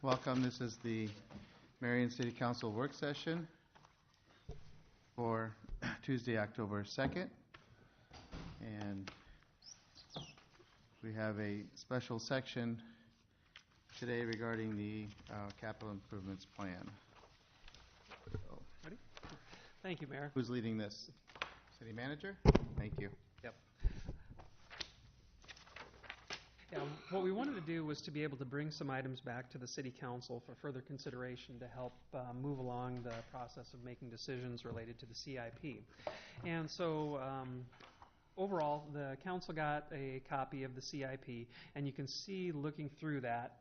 Welcome. This is the Marion City Council work session for Tuesday, October 2nd. And we have a special section today regarding the capital improvements plan. So, Ready? Thank you, Mayor. who's leading this? City Manager? Thank you. Yep. Yeah, what we wanted to do was to be able to bring some items back to the City Council for further consideration to help move along the process of making decisions related to the CIP. And so overall, the Council got a copy of the CIP, and you can see looking through that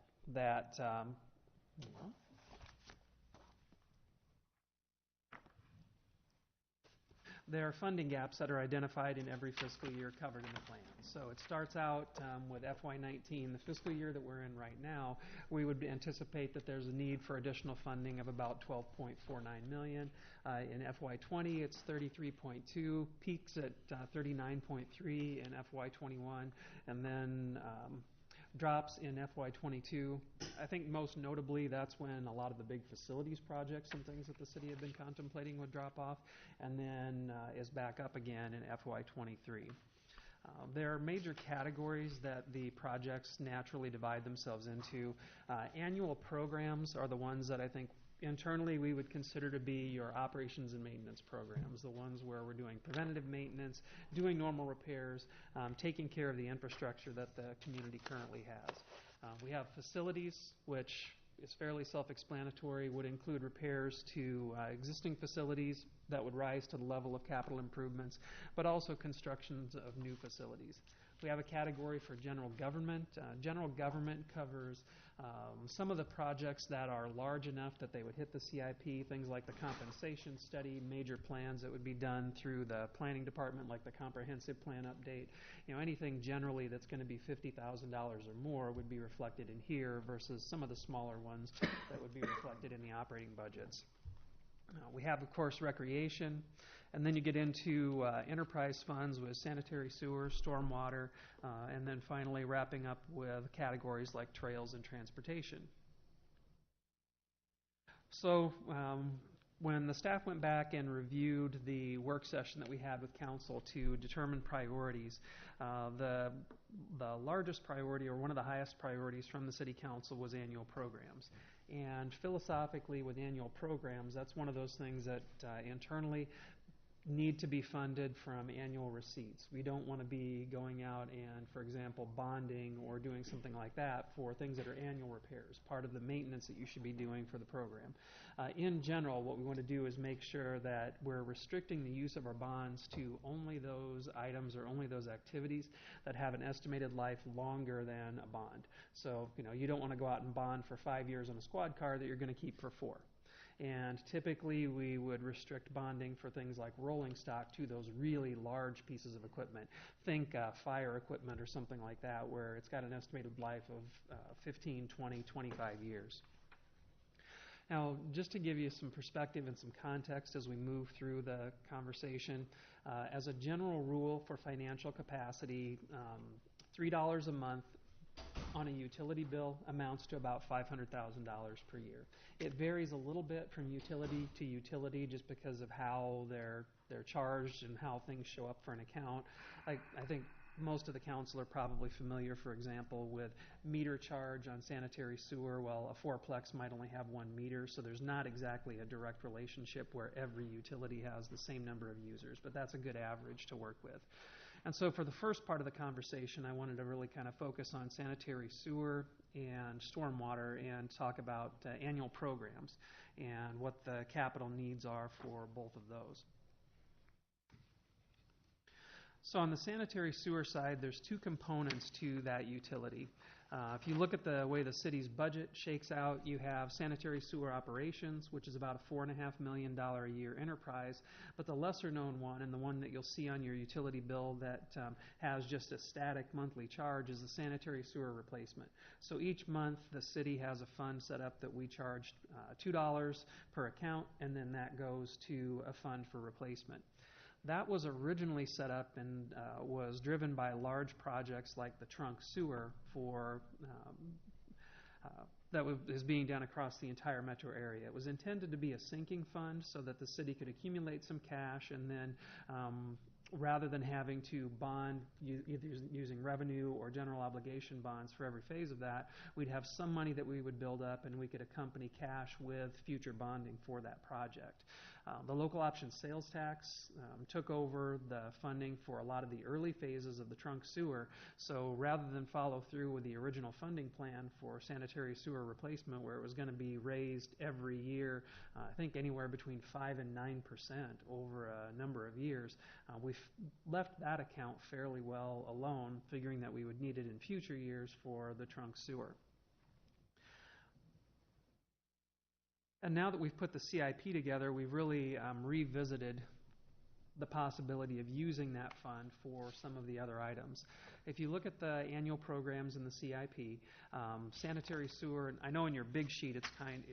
there are funding gaps that are identified in every fiscal year covered in the plan. So it starts out with FY19, the fiscal year that we're in right now. We would anticipate that there's a need for additional funding of about $12.49 million. In FY20, it's 33.2, peaks at 39.3 in FY21, and then drops in FY22. I think most notably that's when a lot of the big facilities projects and things that the city had been contemplating would drop off, and then is back up again in FY23. There are major categories that the projects naturally divide themselves into. Annual programs are the ones that I think internally we would consider to be your operations and maintenance programs, the ones where we're doing preventative maintenance, doing normal repairs, taking care of the infrastructure that the community currently has. We have facilities, which is fairly self-explanatory, would include repairs to existing facilities that would rise to the level of capital improvements, but also constructions of new facilities. We have a category for general government. General government covers some of the projects that are large enough that they would hit the CIP, things like the compensation study, major plans that would be done through the planning department, like the comprehensive plan update. You know, anything generally that's going to be $50,000 or more would be reflected in here versus some of the smaller ones that would be reflected in the operating budgets. We have, of course, recreation, and then you get into enterprise funds with sanitary sewer, stormwater, and then finally wrapping up with categories like trails and transportation. So when the staff went back and reviewed the work session that we had with council to determine priorities, the largest priority, or one of the highest priorities from the city council, was annual programs. And philosophically, with annual programs, that's one of those things that internally need to be funded from annual receipts. We don't want to be going out and, for example, bonding or doing something like that for things that are annual repairs, part of the maintenance that you should be doing for the program. In general, what we want to do is make sure that we're restricting the use of our bonds to only those items or only those activities that have an estimated life longer than a bond. So, you don't want to go out and bond for 5 years on a squad car that you're going to keep for 4. And typically we would restrict bonding for things like rolling stock to those really large pieces of equipment. Think fire equipment or something like that, where it's got an estimated life of 15, 20, 25 years. Now, just to give you some perspective and some context as we move through the conversation, as a general rule for financial capacity, $3 a month on a utility bill amounts to about $500,000 per year. It varies a little bit from utility to utility just because of how they're charged and how things show up for an account. I think most of the council are probably familiar, for example, with meter charge on sanitary sewer. Well, a fourplex might only have 1 meter, so there's not exactly a direct relationship where every utility has the same number of users, but that's a good average to work with. And so for the first part of the conversation, I wanted to really kind of focus on sanitary sewer and stormwater and talk about annual programs and what the capital needs are for both of those. So on the sanitary sewer side, there's 2 components to that utility. If you look at the way the city's budget shakes out, you have sanitary sewer operations, which is about a $4.5 million a year enterprise, but the lesser known one, and the one that you'll see on your utility bill that has just a static monthly charge, is the sanitary sewer replacement. So each month the city has a fund set up that we charge $2 per account, and then that goes to a fund for replacement. That was originally set up and was driven by large projects like the trunk sewer for is being done across the entire metro area. It was intended to be a sinking fund so that the city could accumulate some cash, and then rather than having to bond either using revenue or general obligation bonds for every phase of that, we'd have some money that we would build up, and we could accompany cash with future bonding for that project. The local option sales tax took over the funding for a lot of the early phases of the trunk sewer. So rather than follow through with the original funding plan for sanitary sewer replacement, where it was going to be raised every year, I think anywhere between 5 and 9% over a number of years, we've left that account fairly well alone, figuring that we would need it in future years for the trunk sewer. And now that we've put the CIP together, we've really revisited the possibility of using that fund for some of the other items. If you look at the annual programs in the CIP, sanitary sewer, I know in your big sheet it's kind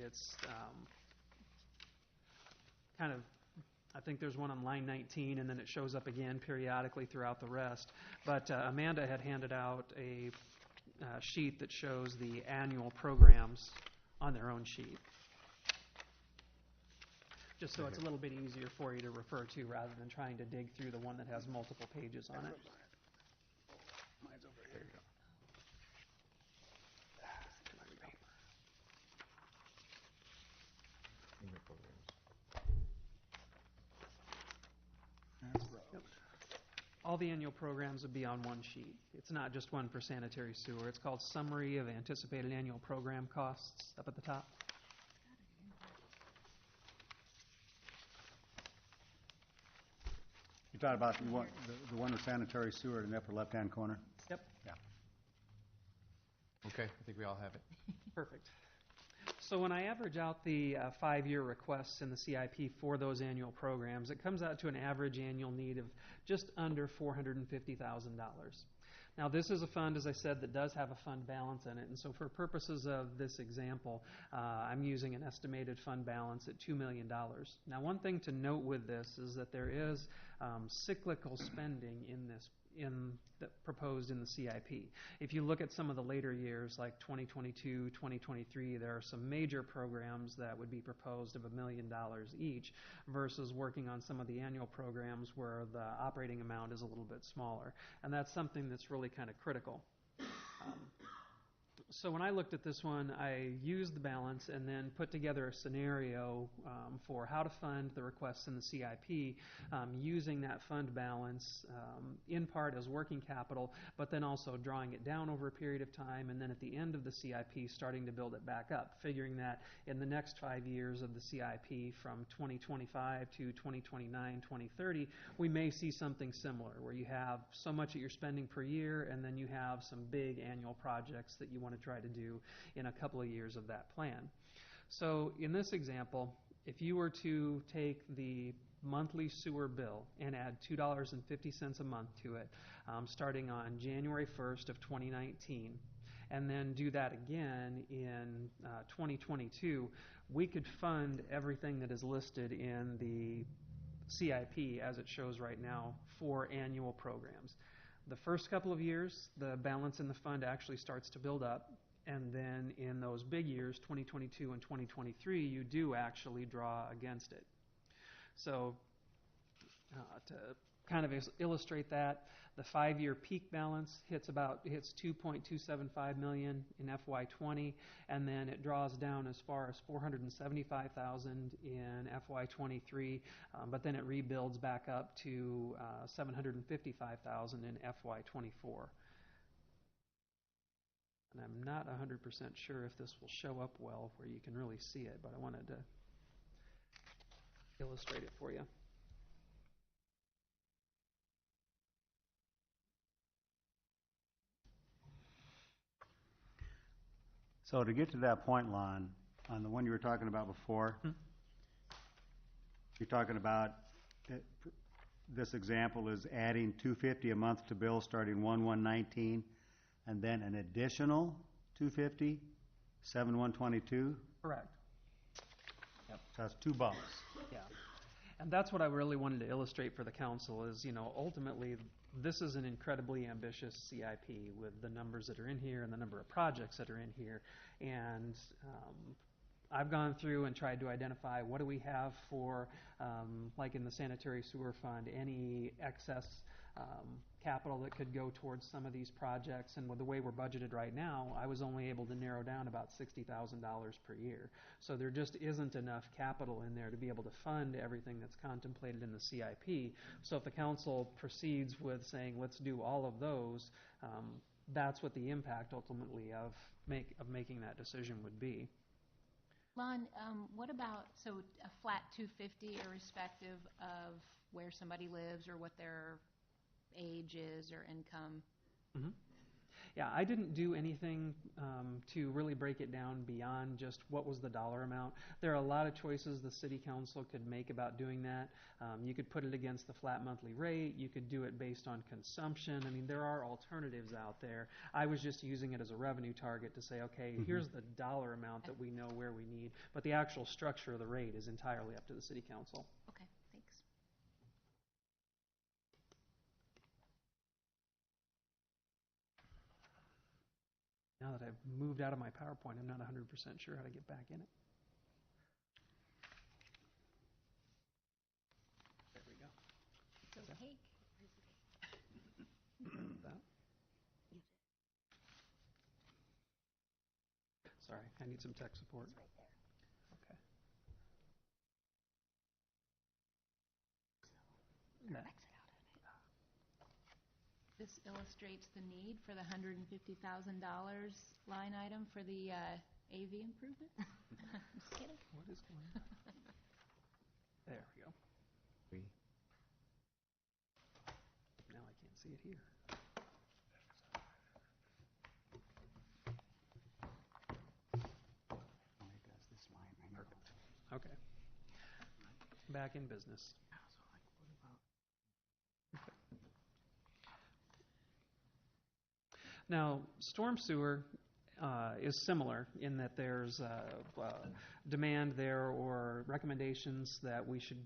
of, I think there's one on line 19, and then it shows up again periodically throughout the rest. But Amanda had handed out a sheet that shows the annual programs on their own sheet, just so it's a little bit easier for you to refer to rather than trying to dig through the one that has multiple pages on it. Mine's over here. Yep. All the annual programs would be on one sheet. It's not just one for sanitary sewer. It's called Summary of Anticipated Annual Program Costs up at the top. You talking about the one with sanitary sewer in the upper left-hand corner? Yep. Yeah. Okay, I think we all have it. Perfect. So when I average out the 5-year requests in the CIP for those annual programs, it comes out to an average annual need of just under $450,000. Now, this is a fund, as I said, that does have a fund balance in it, and so for purposes of this example, I'm using an estimated fund balance at $2 million. Now, one thing to note with this is that there is cyclical spending proposed in the CIP. If you look at some of the later years, like 2022, 2023, there are some major programs that would be proposed of $1 million each, versus working on some of the annual programs where the operating amount is a little bit smaller. And that's something that's really kind of critical. So when I looked at this one, I used the balance and then put together a scenario for how to fund the requests in the CIP using that fund balance in part as working capital, but then also drawing it down over a period of time, and then at the end of the CIP starting to build it back up, figuring that in the next 5 years of the CIP from 2025 to 2029, 2030, we may see something similar where you have so much that you're spending per year, and then you have some big annual projects that you want to try to do in a couple of years of that plan. So in this example, if you were to take the monthly sewer bill and add $2.50 a month to it, starting on January 1st of 2019, and then do that again in 2022, we could fund everything that is listed in the CIP as it shows right now for annual programs. The first couple of years, the balance in the fund actually starts to build up, and then in those big years, 2022 and 2023, you do actually draw against it. So to kind of illustrate that, the 5-year peak balance hits $2.275 million in FY20, and then it draws down as far as $475,000 in FY23, but then it rebuilds back up to $755,000 in FY24. And I'm not 100% sure if this will show up well where you can really see it, but I wanted to illustrate it for you. So to get to that point, Lon, on the one you were talking about before, you're talking about this example is adding $250 a month to bill starting 1/1/19, and then an additional $250 7/1/22. Correct. Yep. So that's 2 bumps. Yeah. And that's what I really wanted to illustrate for the council is, ultimately, this is an incredibly ambitious CIP with the numbers that are in here and the number of projects that are in here. And I've gone through and tried to identify what do we have for, like in the sanitary sewer fund, any excess capital that could go towards some of these projects. And with the way we're budgeted right now, I was only able to narrow down about $60,000 per year. So there just isn't enough capital in there to be able to fund everything that's contemplated in the CIP. So if the council proceeds with saying, let's do all of those, that's what the impact ultimately of making that decision would be. Lon, what about, so a flat 250 irrespective of where somebody lives or what their age is or income? Mm-hmm. Yeah, I didn't do anything to really break it down beyond just what was the dollar amount. There are a lot of choices the city council could make about doing that. You could put it against the flat monthly rate. You could do it based on consumption. I mean, there are alternatives out there. I was just using it as a revenue target to say, okay, here's the dollar amount that we know where we need. But the actual structure of the rate is entirely up to the city council. Okay, thanks. Now that I've moved out of my PowerPoint, I'm not 100% sure how to get back in it. There we go. So take. That. Sorry, I need some tech support. It's right there. Okay. Exit out of it. This illustrates the need for the $150,000 line item for the AV improvement. I'm just kidding. What is going on? There we go. Now I can't see it here. Only does this line, I know. Okay. Back in business. Now, storm sewer is similar in that there's demand there or recommendations that we should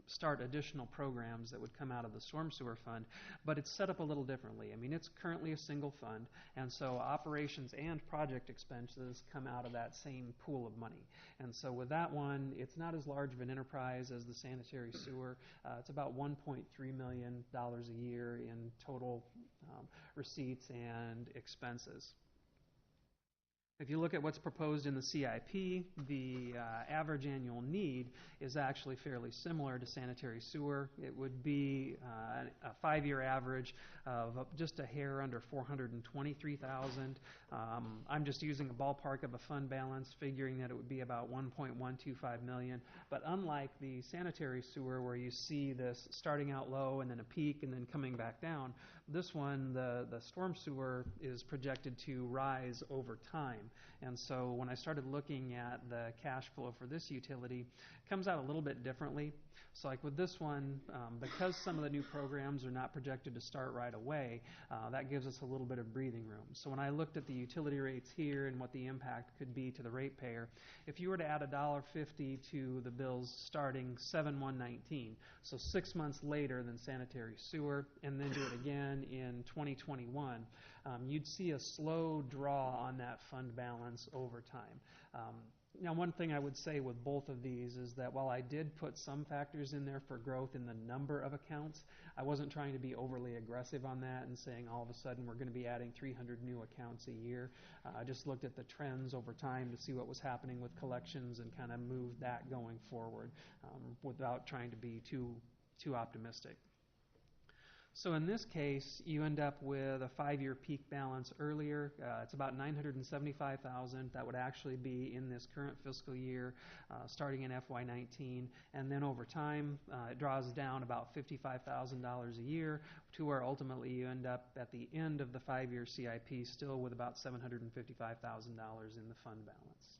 start additional programs that would come out of the storm sewer fund, but it's set up a little differently. I mean, it's currently a single fund, and so operations and project expenses come out of that same pool of money. And so with that one, it's not as large of an enterprise as the sanitary sewer. It's about $1.3 million a year in total receipts and expenses. If you look at what's proposed in the CIP, the average annual need is actually fairly similar to sanitary sewer. It would be a 5-year average of just a hair under $423,000. I'm just using a ballpark of a fund balance, figuring that it would be about $1.125 million. But unlike the sanitary sewer, where you see this starting out low and then a peak and then coming back down, this one, the storm sewer, is projected to rise over time. And so when I started looking at the cash flow for this utility, it comes out a little bit differently. So like with this one, because some of the new programs are not projected to start right away, that gives us a little bit of breathing room. So when I looked at the utility rates here and what the impact could be to the ratepayer, if you were to add $1.50 to the bills starting 7/1/19, so 6 months later than sanitary sewer, and then do it again in 2021, you'd see a slow draw on that fund balance over time. Now, one thing I would say with both of these is that while I did put some factors in there for growth in the number of accounts, I wasn't trying to be overly aggressive on that and saying all of a sudden we're going to be adding 300 new accounts a year. I just looked at the trends over time to see what was happening with collections and kind of moved that going forward without trying to be too optimistic. So in this case, you end up with a 5-year peak balance earlier. It's about $975,000. That would actually be in this current fiscal year, starting in FY19. And then over time, it draws down about $55,000 a year to where ultimately you end up at the end of the 5-year CIP still with about $755,000 in the fund balance.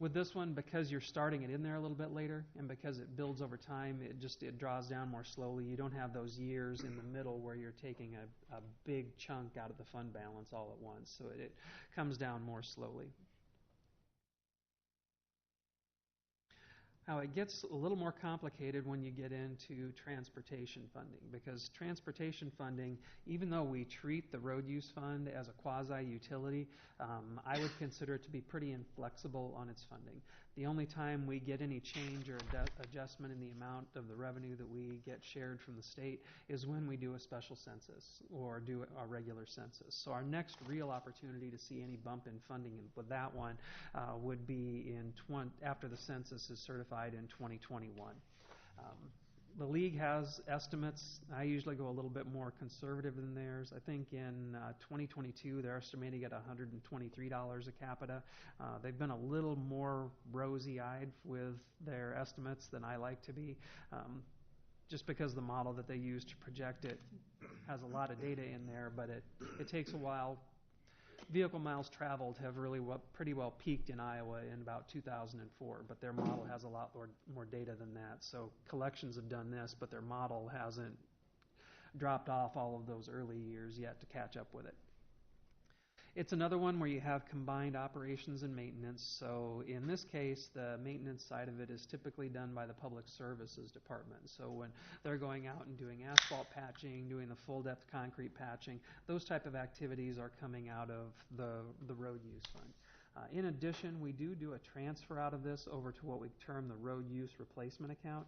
With this one, because you're starting it in there a little bit later and because it builds over time, it draws down more slowly. You don't have those years in the middle where you're taking a big chunk out of the fund balance all at once. So it comes down more slowly. Now, it gets a little more complicated when you get into transportation funding, because transportation funding, even though we treat the road use fund as a quasi-utility, I would consider it to be pretty inflexible on its funding. The only time we get any change or adjustment in the amount of the revenue that we get shared from the state is when we do a special census or do a regular census. So our next real opportunity to see any bump in funding with that one would be after the census is certified in 2021. The league has estimates. I usually go a little bit more conservative than theirs. I think in 2022 they're estimating at $123 a capita. They've been a little more rosy-eyed with their estimates than I like to be, just because the model that they use to project it has a lot of data in there, but it takes a while. Vehicle miles traveled have really pretty well peaked in Iowa in about 2004, but their model has a lot more data than that. So collections have done this, but their model hasn't dropped off all of those early years yet to catch up with it. It's another one where you have combined operations and maintenance. So in this case, the maintenance side of it is typically done by the Public Services Department. So when they're going out and doing asphalt patching, doing the full depth concrete patching, those type of activities are coming out of the road use fund. In addition, we do a transfer out of this over to what we term the road use replacement account.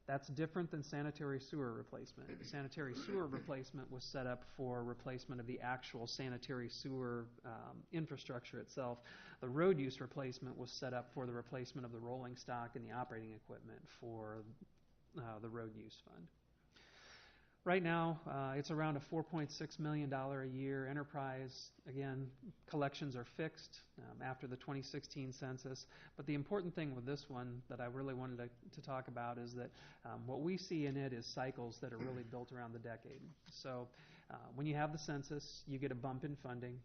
That's different than sanitary sewer replacement. Sanitary sewer replacement was set up for replacement of the actual sanitary sewer infrastructure itself. The road use replacement was set up for the replacement of the rolling stock and the operating equipment for the road use fund. Right now, it's around a $4.6 million a year enterprise. Again, collections are fixed after the 2016 census. But the important thing with this one that I really wanted to talk about is that what we see in it is cycles that are really built around the decade. So when you have the census, you get a bump in funding.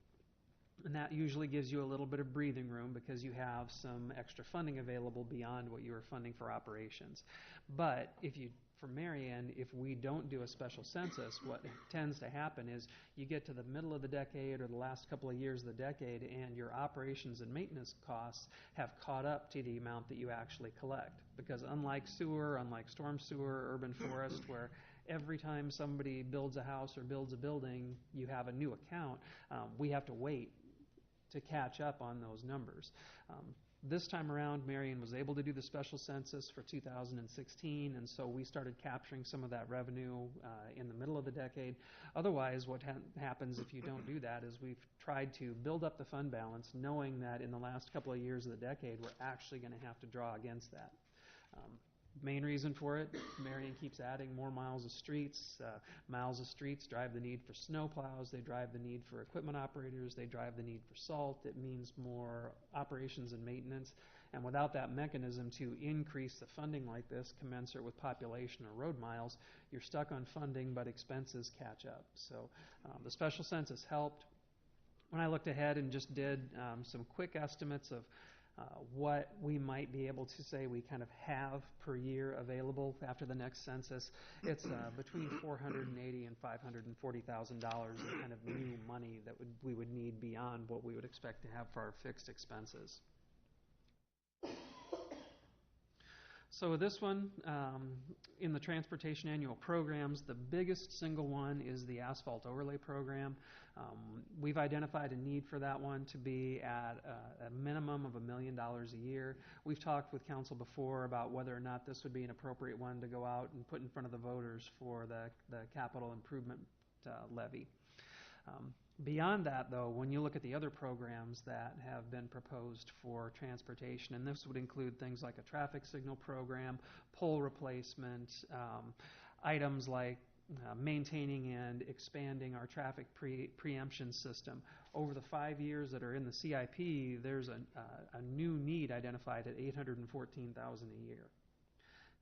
And that usually gives you a little bit of breathing room because you have some extra funding available beyond what you were funding for operations. But for Marion, if we don't do a special census, what tends to happen is you get to the middle of the decade or the last couple of years of the decade and your operations and maintenance costs have caught up to the amount that you actually collect. Because unlike sewer, unlike storm sewer, urban forest, where every time somebody builds a house or builds a building, you have a new account, we have to wait to catch up on those numbers. This time around, Marion was able to do the special census for 2016, and so we started capturing some of that revenue in the middle of the decade. Otherwise, what happens if you don't do that is we've tried to build up the fund balance, knowing that in the last couple of years of the decade, we're actually going to have to draw against that. Main reason for it, Marion keeps adding more miles of streets. Miles of streets drive the need for snow plows. They drive the need for equipment operators. They drive the need for salt. It means more operations and maintenance. And without that mechanism to increase the funding like this, commensurate with population or road miles, you're stuck on funding, but expenses catch up. So the special census helped. When I looked ahead and just did some quick estimates of what we might be able to say we kind of have per year available after the next census, it's between $480,000 and $540,000 in kind of new money that we would need beyond what we would expect to have for our fixed expenses. So this one, in the transportation annual programs, the biggest single one is the asphalt overlay program. We've identified a need for that one to be at a minimum of $1 million a year. We've talked with council before about whether or not this would be an appropriate one to go out and put in front of the voters for the capital improvement levy. Beyond that, though, when you look at the other programs that have been proposed for transportation, and this would include things like a traffic signal program, pole replacement, items like maintaining and expanding our traffic preemption system. Over the 5 years that are in the CIP, there's a new need identified at $814,000 a year.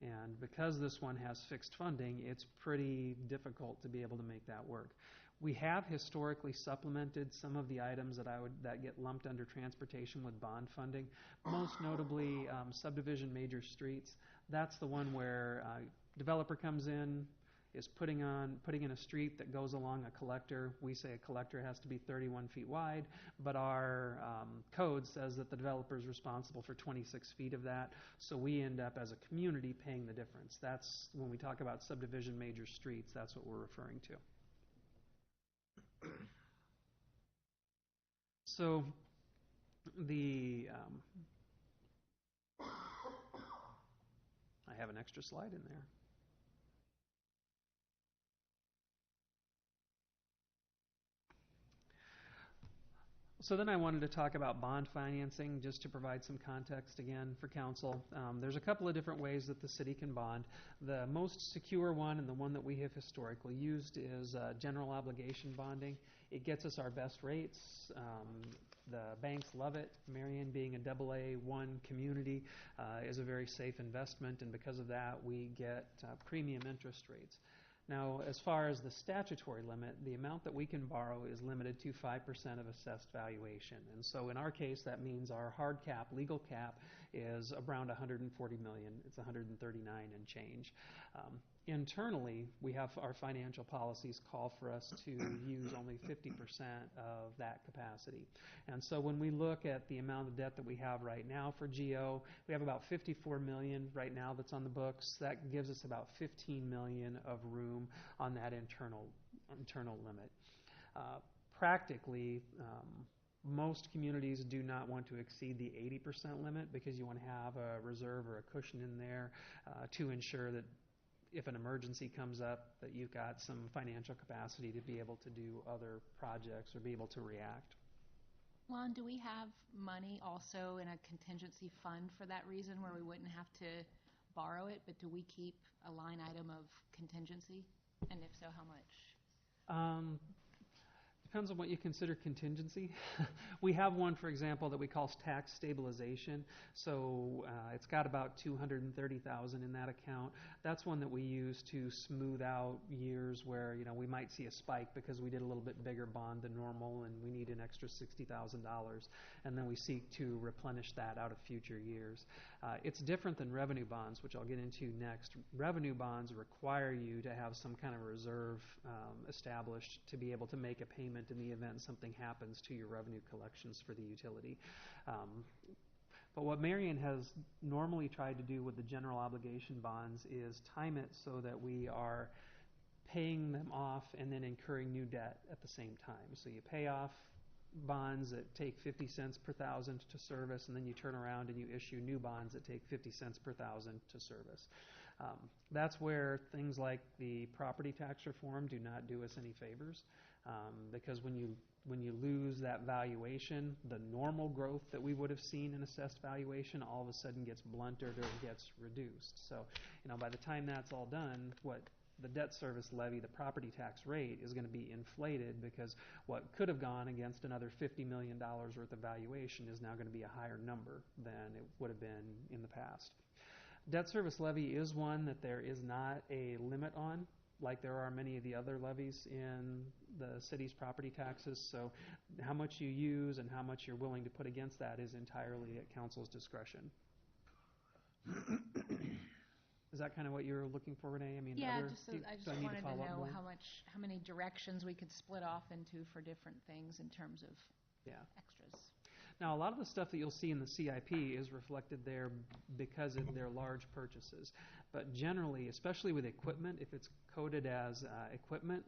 And because this one has fixed funding, it's pretty difficult to be able to make that work. We have historically supplemented some of the items that get lumped under transportation with bond funding, most notably subdivision major streets. That's the one where developer comes in, is putting in a street that goes along a collector. We say a collector has to be 31 feet wide, but our code says that the developer is responsible for 26 feet of that, so we end up as a community paying the difference. That's when we talk about subdivision major streets, that's what we're referring to. So the I have an extra slide in there. So then I wanted to talk about bond financing, just to provide some context again for council. There's a couple of different ways that the city can bond. The most secure one, and the one that we have historically used, is general obligation bonding. It gets us our best rates. The banks love it. Marion, being a AA1 community, is a very safe investment, and because of that, we get premium interest rates. Now, as far as the statutory limit, the amount that we can borrow is limited to 5% of assessed valuation. And so in our case, that means our hard cap, legal cap, is around $140 million. It's 139 and change. Internally, we have our financial policies call for us to use only 50% of that capacity. And so when we look at the amount of debt that we have right now for GO, we have about $54 million right now that's on the books. That gives us about $15 million of room on that internal limit. Practically, most communities do not want to exceed the 80% limit because you want to have a reserve or a cushion in there to ensure that if an emergency comes up, that you've got some financial capacity to be able to do other projects or be able to react. Lon, do we have money also in a contingency fund for that reason, where we wouldn't have to borrow it, but do we keep a line item of contingency? And if so, how much? Depends on what you consider contingency. We have one, for example, that we call tax stabilization. So it's got about $230,000 in that account. That's one that we use to smooth out years where we might see a spike because we did a little bit bigger bond than normal and we need an extra $60,000, and then we seek to replenish that out of future years. It's different than revenue bonds, which I'll get into next. Revenue bonds require you to have some kind of reserve established to be able to make a payment in the event something happens to your revenue collections for the utility. But what Marion has normally tried to do with the general obligation bonds is time it so that we are paying them off and then incurring new debt at the same time. So you pay off bonds that take 50 cents per thousand to service, and then you turn around and you issue new bonds that take 50 cents per thousand to service. That's where things like the property tax reform do not do us any favors, because when you lose that valuation, the normal growth that we would have seen in assessed valuation all of a sudden gets blunted or gets reduced. So, by the time that's all done, what the debt service levy, the property tax rate, is going to be inflated because what could have gone against another $50 million worth of valuation is now going to be a higher number than it would have been in the past. Debt service levy is one that there is not a limit on, like there are many of the other levies in the city's property taxes. So how much you use and how much you're willing to put against that is entirely at council's discretion. Is that kind of what you're looking for, Renee? Yeah, I just wanted to know how many directions we could split off into for different things in terms of extras. Now, a lot of the stuff that you'll see in the CIP is reflected there because of their large purchases. But generally, especially with equipment, if it's coded as equipment,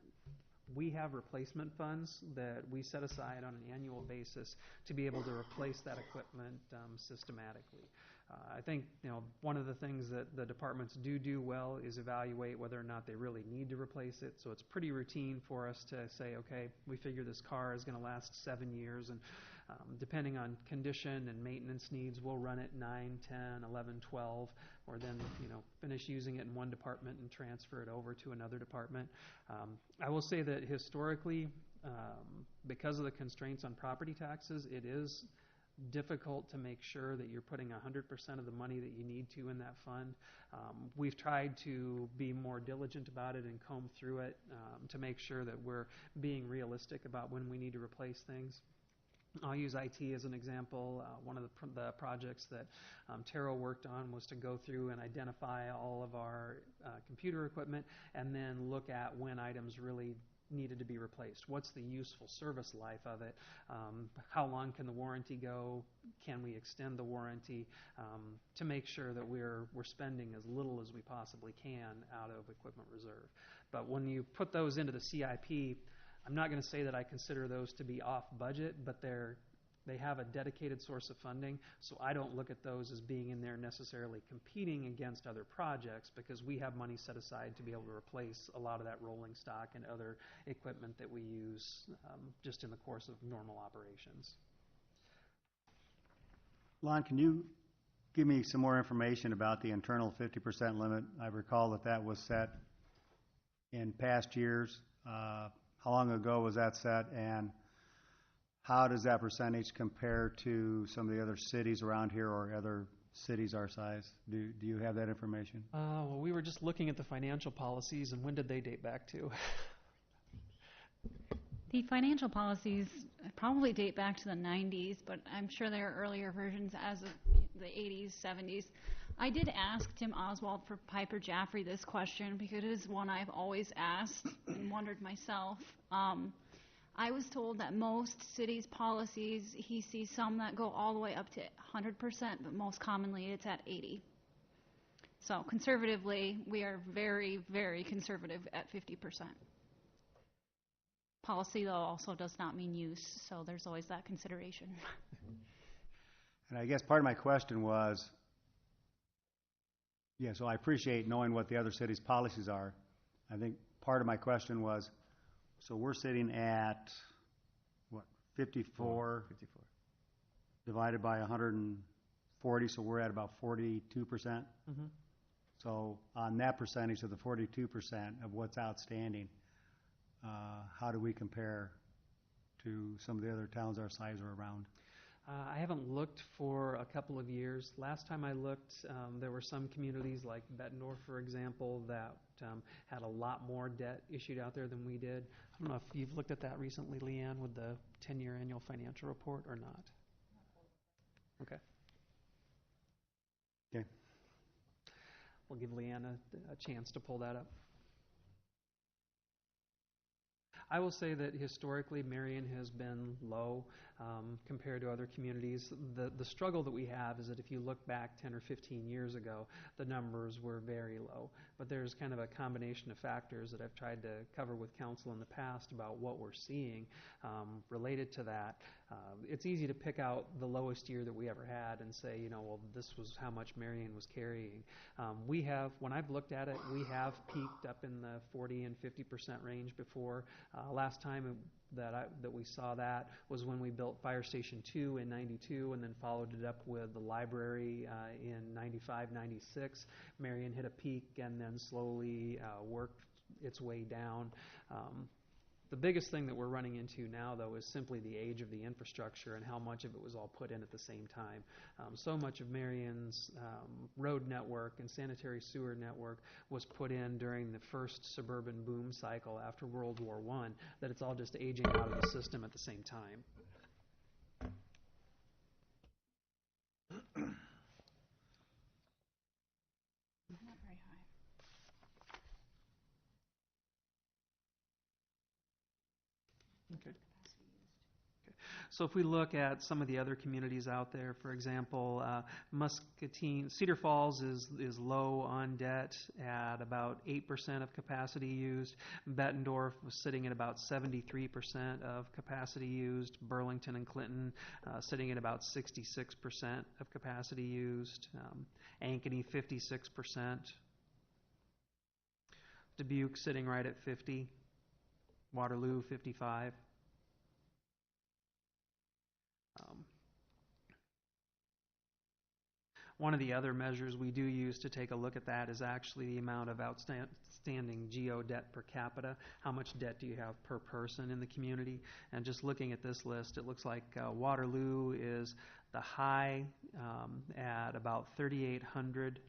we have replacement funds that we set aside on an annual basis to be able to replace that equipment systematically. I think one of the things that the departments do well is evaluate whether or not they really need to replace it. So it's pretty routine for us to say, okay, we figure this car is going to last 7 years, and depending on condition and maintenance needs, we'll run it 9, 10, 11, 12, or then finish using it in one department and transfer it over to another department. I will say that historically, because of the constraints on property taxes, it is difficult to make sure that you're putting 100% of the money that you need to in that fund. We've tried to be more diligent about it and comb through it to make sure that we're being realistic about when we need to replace things. I'll use IT as an example. One of the projects that Tara worked on was to go through and identify all of our computer equipment and then look at when items really needed to be replaced. What's the useful service life of it? How long can the warranty go? Can we extend the warranty to make sure that we're spending as little as we possibly can out of equipment reserve? But when you put those into the CIP, I'm not going to say that I consider those to be off budget, but they have a dedicated source of funding, so I don't look at those as being in there necessarily competing against other projects, because we have money set aside to be able to replace a lot of that rolling stock and other equipment that we use just in the course of normal operations. Lon, can you give me some more information about the internal 50% limit? I recall that was set in past years. How long ago was that set, and how does that percentage compare to some of the other cities around here or other cities our size? Do you have that information? Well, we were just looking at the financial policies, and when did they date back to? The financial policies probably date back to the 90s, but I'm sure there are earlier versions as of the 80s, 70s. I did ask Tim Oswald for Piper Jaffray this question because it is one I've always asked and wondered myself. I was told that most cities' policies, he sees some that go all the way up to 100%, but most commonly it's at 80. So conservatively, we are very, very conservative at 50%. Policy, though, also does not mean use, so there's always that consideration. And I guess part of my question was, yeah, so I appreciate knowing what the other cities' policies are. I think part of my question was, so we're sitting at, what, 54 divided by 140, so we're at about 42%. Mm-hmm. So on that percentage of the 42% of what's outstanding, how do we compare to some of the other towns our size or around? I haven't looked for a couple of years. Last time I looked, there were some communities like Bettendorf, for example, that had a lot more debt issued out there than we did. I don't know if you've looked at that recently, Leanne, with the 10-year annual financial report or not. Okay. Okay. We'll give Leanne a chance to pull that up. I will say that historically Marion has been low compared to other communities. The struggle that we have is that if you look back 10 or 15 years ago, the numbers were very low. But there's kind of a combination of factors that I've tried to cover with council in the past about what we're seeing related to that. It's easy to pick out the lowest year that we ever had and say, you know, well, this was how much Marion was carrying. We have, when I've looked at it, we have peaked up in the 40 and 50% range before. Last time that we saw that was when we built Fire Station 2 in 92 and then followed it up with the library in 95, 96. Marion hit a peak and then slowly worked its way down. The biggest thing that we're running into now, though, is simply the age of the infrastructure and how much of it was all put in at the same time. So much of Marion's road network and sanitary sewer network was put in during the first suburban boom cycle after World War I that it's all just aging out of the system at the same time. Not very high. Okay. So if we look at some of the other communities out there, for example, Muscatine, Cedar Falls is low on debt at about 8% of capacity used. Bettendorf was sitting at about 73% of capacity used. Burlington and Clinton sitting at about 66% of capacity used. Ankeny 56%. Dubuque sitting right at 50. Waterloo 55. One of the other measures we do use to take a look at that is actually the amount of outstanding GO debt per capita. How much debt do you have per person in the community? And just looking at this list, it looks like Waterloo is the high at about 3,800,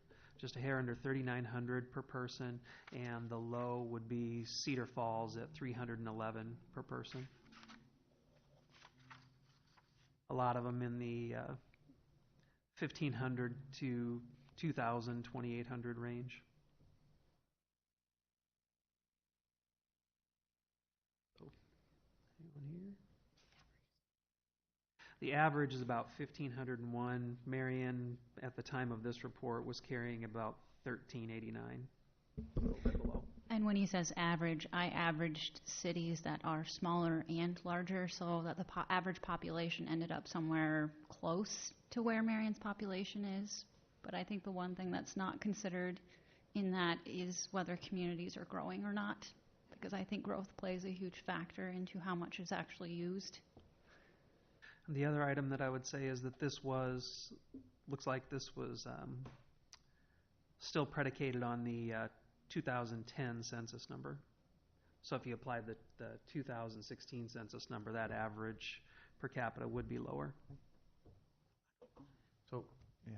just a hair under 3,900 per person, and the low would be Cedar Falls at 311 per person. a lot of them in the 1,500 to 2,000, 2,800 range. Anyone here? The average is about 1,501. Marion, at the time of this report, was carrying about 1,389, a little bit below. And when he says average, I averaged cities that are smaller and larger, so that the average population ended up somewhere close to where Marion's population is. But I think the one thing that's not considered in that is whether communities are growing or not, because I think growth plays a huge factor into how much is actually used. The other item that I would say is that looks like this was still predicated on the 2010 census number. So if you apply the 2016 census number, that average per capita would be lower. So, yeah,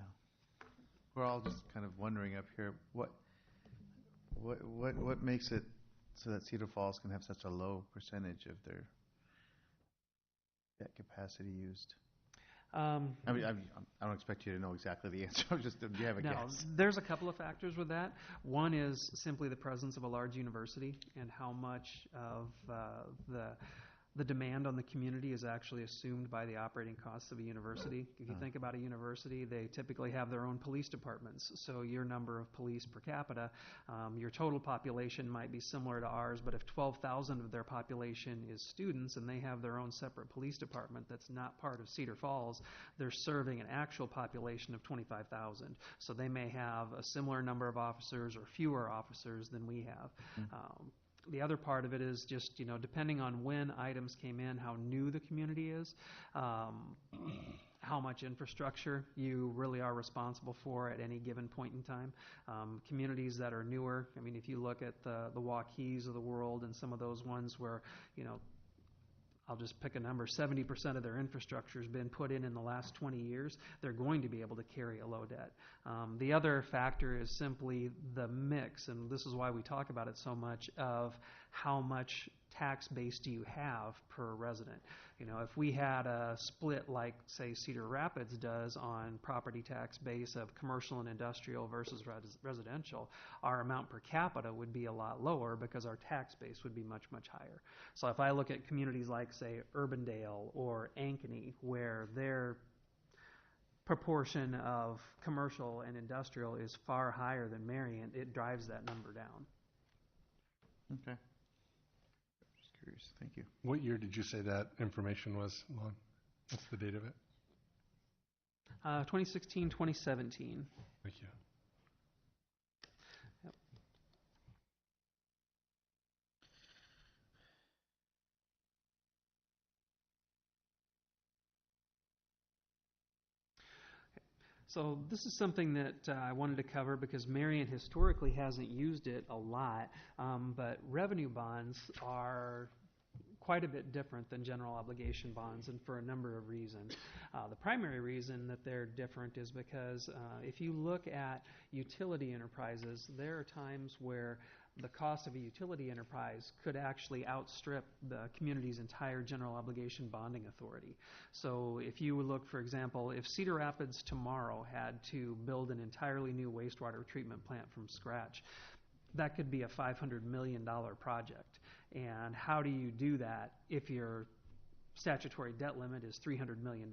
we're all just kind of wondering up here, what makes it so that Cedar Falls can have such a low percentage of their debt capacity used? I mean, I don't expect you to know exactly the answer. Just, do you have a guess? There's a couple of factors with that. One is simply the presence of a large university and how much of the demand on the community is actually assumed by the operating costs of a university. If you think about a university, they typically have their own police departments. So your number of police per capita, your total population might be similar to ours, but if 12,000 of their population is students and they have their own separate police department that's not part of Cedar Falls, they're serving an actual population of 25,000. So they may have a similar number of officers or fewer officers than we have. The other part of it is just, depending on when items came in, how new the community is, how much infrastructure you really are responsible for at any given point in time. Communities that are newer, I mean, if you look at the Waukees of the world and some of those ones where, I'll just pick a number, 70% of their infrastructure has been put in the last 20 years, they're going to be able to carry a low debt. The other factor is simply the mix, and this is why we talk about it so much, of how much tax base do you have per resident. If we had a split like, say, Cedar Rapids does on property tax base of commercial and industrial versus residential, our amount per capita would be a lot lower because our tax base would be much, much higher. So if I look at communities like, say, Urbandale or Ankeny, where their proportion of commercial and industrial is far higher than Marion, it drives that number down. Okay. Just curious. Thank you. What year did you say that information was, Lon? What's the date of it? 2016, 2017. Thank you. Yep. So this is something that I wanted to cover because Marion historically hasn't used it a lot, but revenue bonds are quite a bit different than general obligation bonds, and for a number of reasons. The primary reason that they're different is because if you look at utility enterprises, there are times where the cost of a utility enterprise could actually outstrip the community's entire general obligation bonding authority. So if you look, for example, if Cedar Rapids tomorrow had to build an entirely new wastewater treatment plant from scratch, that could be a $500 million project. And how do you do that if your statutory debt limit is $300 million?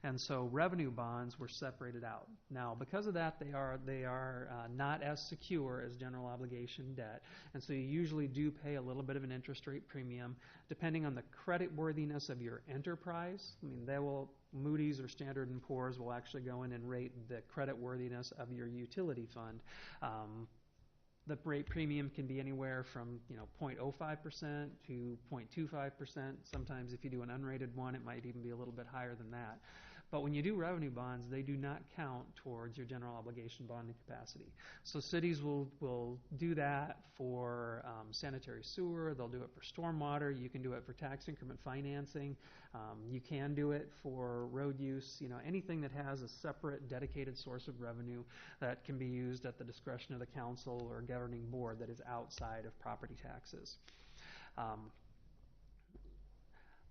And so revenue bonds were separated out. Now, because of that, they are not as secure as general obligation debt, and so you usually do pay a little bit of an interest rate premium depending on the credit worthiness of your enterprise. I mean, Moody's or Standard & Poor's will actually go in and rate the credit worthiness of your utility fund. The rate premium can be anywhere from 0.05% to 0.25%. Sometimes if you do an unrated one, it might even be a little bit higher than that. But when you do revenue bonds, they do not count towards your general obligation bonding capacity. So cities will do that for sanitary sewer. They'll do it for stormwater. You can do it for tax increment financing. You can do it for road use. Anything that has a separate dedicated source of revenue that can be used at the discretion of the council or governing board that is outside of property taxes.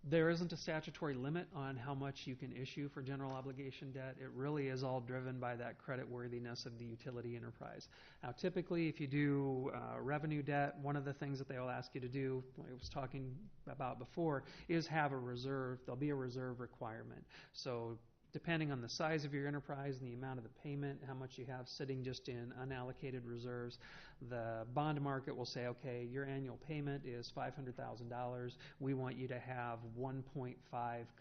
There isn't a statutory limit on how much you can issue for general obligation debt. It really is all driven by that creditworthiness of the utility enterprise. Now, typically, if you do revenue debt, one of the things that they'll ask you to do, like I was talking about before, is have a reserve. There'll be a reserve requirement. So depending on the size of your enterprise and the amount of the payment, how much you have sitting just in unallocated reserves, the bond market will say, okay, your annual payment is $500,000. We want you to have 1.5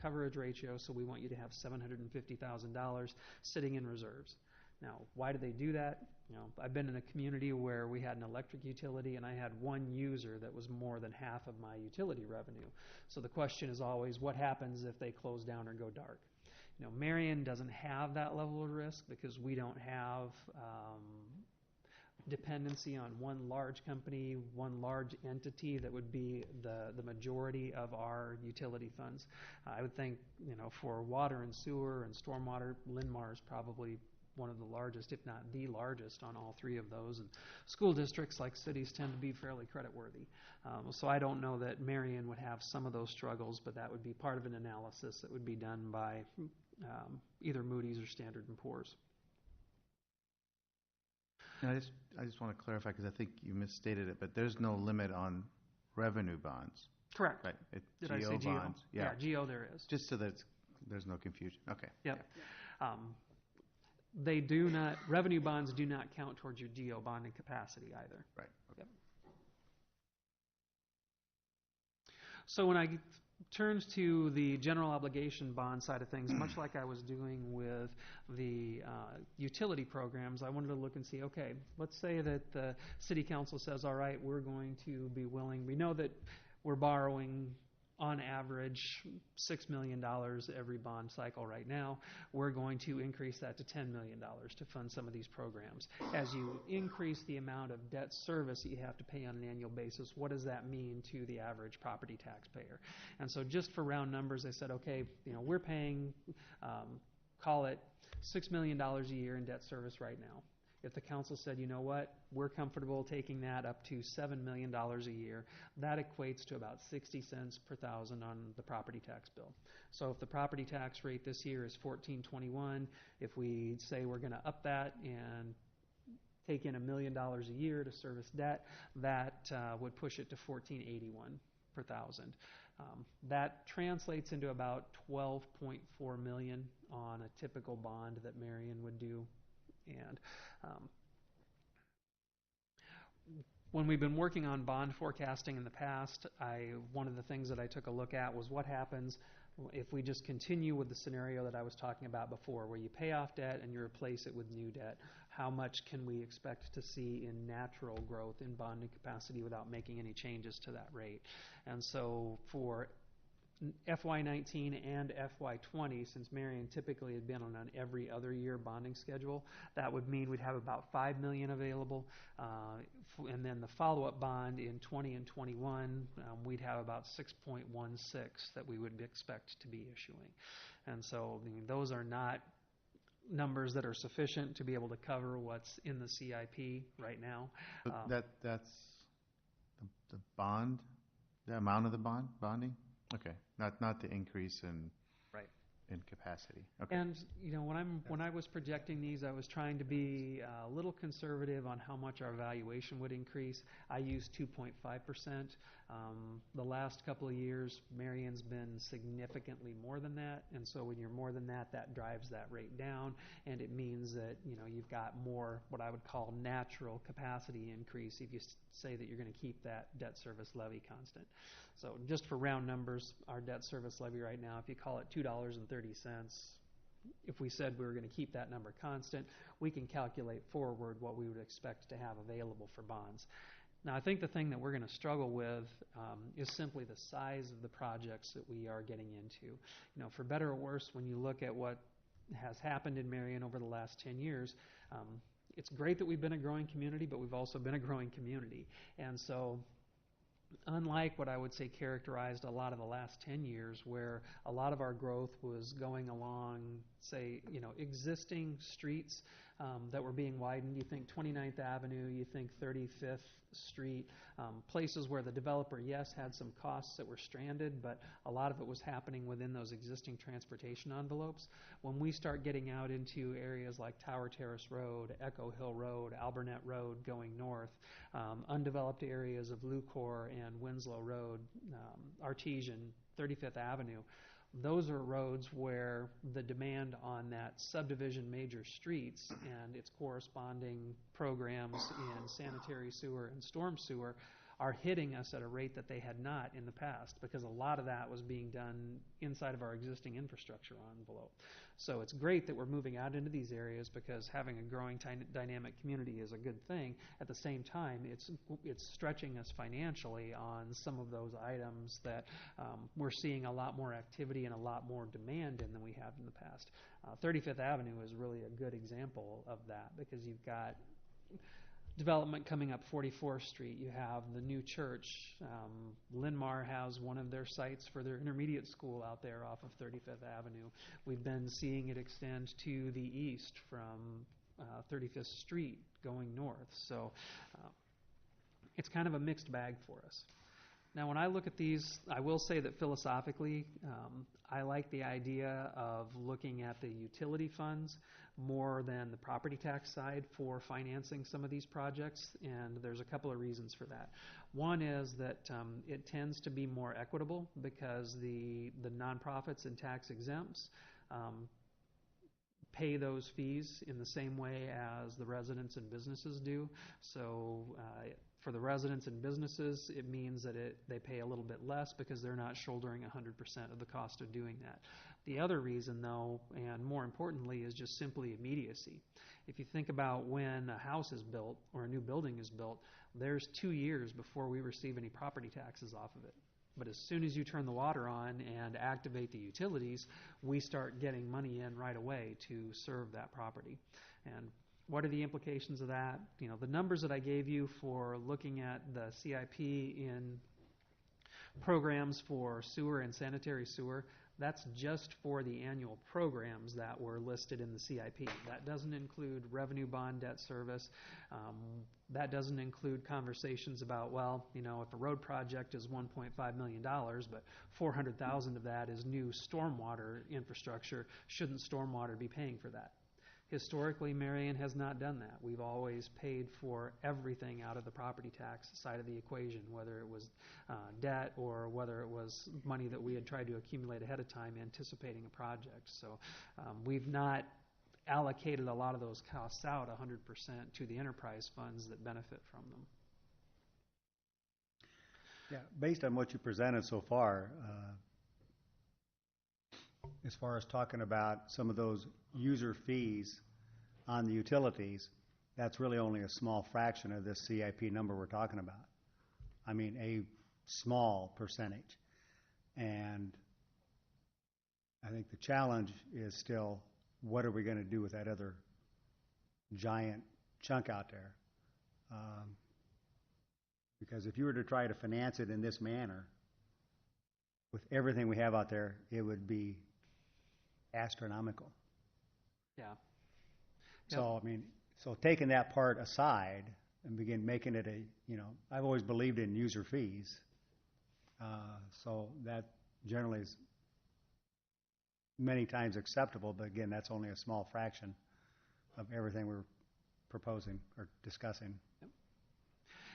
coverage ratio, so we want you to have $750,000 sitting in reserves. Now, why do they do that? I've been in a community where we had an electric utility and I had one user that was more than half of my utility revenue. So the question is always, what happens if they close down or go dark? Marion doesn't have that level of risk because we don't have dependency on one large company, one large entity that would be the majority of our utility funds. I would think, for water and sewer and stormwater, Linmar is probably one of the largest, if not the largest, on all three of those. And school districts, like cities, tend to be fairly creditworthy. So I don't know that Marion would have some of those struggles, but that would be part of an analysis that would be done by either Moody's or Standard & Poor's. And I just want to clarify, because I think you misstated it, but there's no limit on revenue bonds. Correct. Right. Did I say GO? Bonds. Yeah, GO there is. Just so that there's no confusion. Okay. Yep. They do not, revenue bonds do not count towards your GO bonding capacity either. Right. Okay. Yep. So when I turned to the general obligation bond side of things, much like I was doing with the utility programs, I wanted to look and see, okay, let's say that the city council says, all right, we're going to be willing, we know that we're borrowing on average $6 million every bond cycle right now. We're going to increase that to $10 million to fund some of these programs. As you increase the amount of debt service that you have to pay on an annual basis, what does that mean to the average property taxpayer? And so just for round numbers, I said, okay, we're paying, call it $6 million a year in debt service right now. If the council said, you know what, we're comfortable taking that up to $7 million a year, that equates to about 60 cents per thousand on the property tax bill. So if the property tax rate this year is $14.21, if we say we're going to up that and take in $1 million a year to service debt, that would push it to $14.81 per thousand. That translates into about $12.4 million on a typical bond that Marion would do. And when we've been working on bond forecasting in the past, one of the things that I took a look at was what happens if we just continue with the scenario that I was talking about before, where you pay off debt and you replace it with new debt. How much can we expect to see in natural growth in bonding capacity without making any changes to that rate? And so for FY19 and FY20, since Marion typically had been on an every other year bonding schedule, that would mean we'd have about $5 million available, and then the follow-up bond in 20 and 21, we'd have about 6.16 that we would expect to be issuing. And so those are not numbers that are sufficient to be able to cover what's in the CIP right now. But that's the bond, the amount of the bonding? Okay, not the increase in in capacity. Okay. And when I was projecting these, I was trying to be a little conservative on how much our valuation would increase. I used 2.5%. The last couple of years, Marion's been significantly more than that, and so when you're more than that, that drives that rate down, and it means that you've got more what I would call natural capacity increase if you say that you're going to keep that debt service levy constant. So just for round numbers, our debt service levy right now, if you call it $2.30, if we said we were going to keep that number constant, we can calculate forward what we would expect to have available for bonds. Now, I think the thing that we're going to struggle with is simply the size of the projects that we are getting into. For better or worse, when you look at what has happened in Marion over the last 10 years, it's great that we've been a growing community, but we've also been a growing community. And so unlike what I would say characterized a lot of the last 10 years, where a lot of our growth was going along, say, existing streets that were being widened. You think 29th Avenue, you think 35th Street, places where the developer, yes, had some costs that were stranded, but a lot of it was happening within those existing transportation envelopes. When we start getting out into areas like Tower Terrace Road, Echo Hill Road, Alburnett Road going north, undeveloped areas of Lucor and Winslow Road, Artesian, 35th Avenue, those are roads where the demand on that subdivision major streets and its corresponding programs in sanitary sewer and storm sewer are hitting us at a rate that they had not in the past, because a lot of that was being done inside of our existing infrastructure envelope. So it's great that we're moving out into these areas, because having a growing dynamic community is a good thing. At the same time, it's stretching us financially on some of those items that we're seeing a lot more activity and a lot more demand in than we have in the past. 35th Avenue is really a good example of that, because you've got development coming up 44th Street. You have the new church. Linmar has one of their sites for their intermediate school out there off of 35th Avenue. We've been seeing it extend to the east from 35th Street going north. So it's kind of a mixed bag for us. Now, when I look at these, I will say that philosophically, I like the idea of looking at the utility funds more than the property tax side for financing some of these projects, and there's a couple of reasons for that. One is that it tends to be more equitable, because the nonprofits and tax exempts pay those fees in the same way as the residents and businesses do. So for the residents and businesses, it means that they pay a little bit less, because they're not shouldering 100% of the cost of doing that. The other reason, though, and more importantly, is just simply immediacy. If you think about when a house is built or a new building is built, there's 2 years before we receive any property taxes off of it. But as soon as you turn the water on and activate the utilities, we start getting money in right away to serve that property. And what are the implications of that? You know, the numbers that I gave you for looking at the CIP in programs for sewer and sanitary sewer, that's just for the annual programs that were listed in the CIP. That doesn't include revenue bond debt service. That doesn't include conversations about, well, you know, if a road project is $1.5 million, but $400,000 of that is new stormwater infrastructure, shouldn't stormwater be paying for that? Historically, Marion has not done that. We've always paid for everything out of the property tax side of the equation, whether it was debt or whether it was money that we had tried to accumulate ahead of time anticipating a project. So we've not allocated a lot of those costs out 100% to the enterprise funds that benefit from them. Yeah, based on what you presented so far, as far as talking about some of those user fees on the utilities, that's really only a small fraction of this CIP number we're talking about. I mean, a small percentage. And I think the challenge is still, what are we going to do with that other giant chunk out there? Because if you were to try to finance it in this manner, with everything we have out there, it would be astronomical. Yeah. So, I mean, so taking that part aside and begin making it a, you know, I've always believed in user fees. So that generally is many times acceptable, but again, that's only a small fraction of everything we're proposing or discussing. Yep.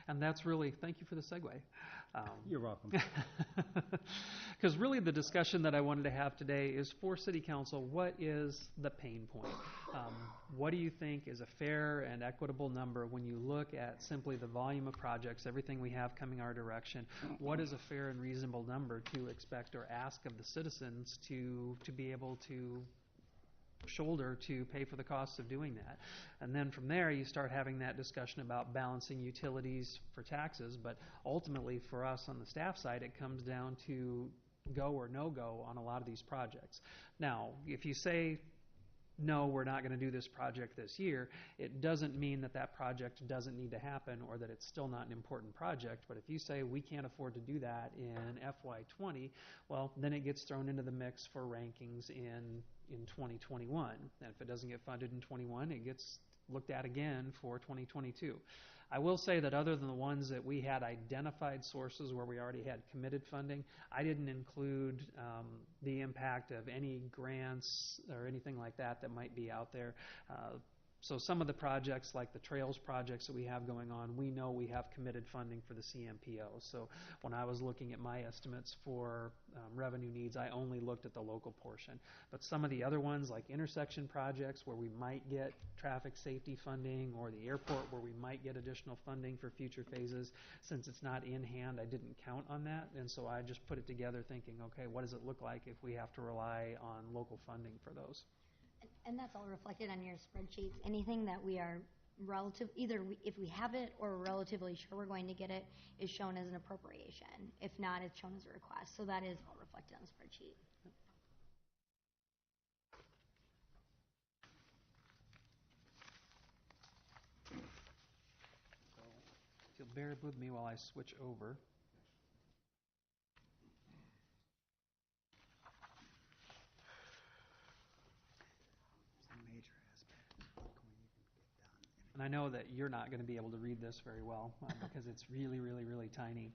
And that's really, thank you for the segue. You're welcome. Because really the discussion that I wanted to have today is for City Council, what is the pain point? What do you think is a fair and equitable number when you look at simply the volume of projects, everything we have coming our direction? What is a fair and reasonable number to expect or ask of the citizens to be able to shoulder to pay for the costs of doing that? And then from there you start having that discussion about balancing utilities for taxes, but ultimately for us on the staff side it comes down to go or no go on a lot of these projects. Now, if you say no, we're not going to do this project this year, it doesn't mean that that project doesn't need to happen or that it's still not an important project. But if you say we can't afford to do that in FY20, well, then it gets thrown into the mix for rankings in 2021. And if it doesn't get funded in 21, it gets looked at again for 2022. I will say that other than the ones that we had identified sources where we already had committed funding, I didn't include the impact of any grants or anything like that that might be out there. So some of the projects, like the trails projects that we have going on, we know we have committed funding for the CMPO. So when I was looking at my estimates for revenue needs, I only looked at the local portion. But some of the other ones, like intersection projects where we might get traffic safety funding, or the airport where we might get additional funding for future phases, since it's not in hand, I didn't count on that. And so I just put it together thinking, okay, what does it look like if we have to rely on local funding for those? And that's all reflected on your spreadsheets. Anything that we are if we have it or we're relatively sure we're going to get it, is shown as an appropriation. If not, it's shown as a request. So that is all reflected on the spreadsheet. If you'll bear with me while I switch over. And I know that you're not going to be able to read this very well because it's really, really, really tiny.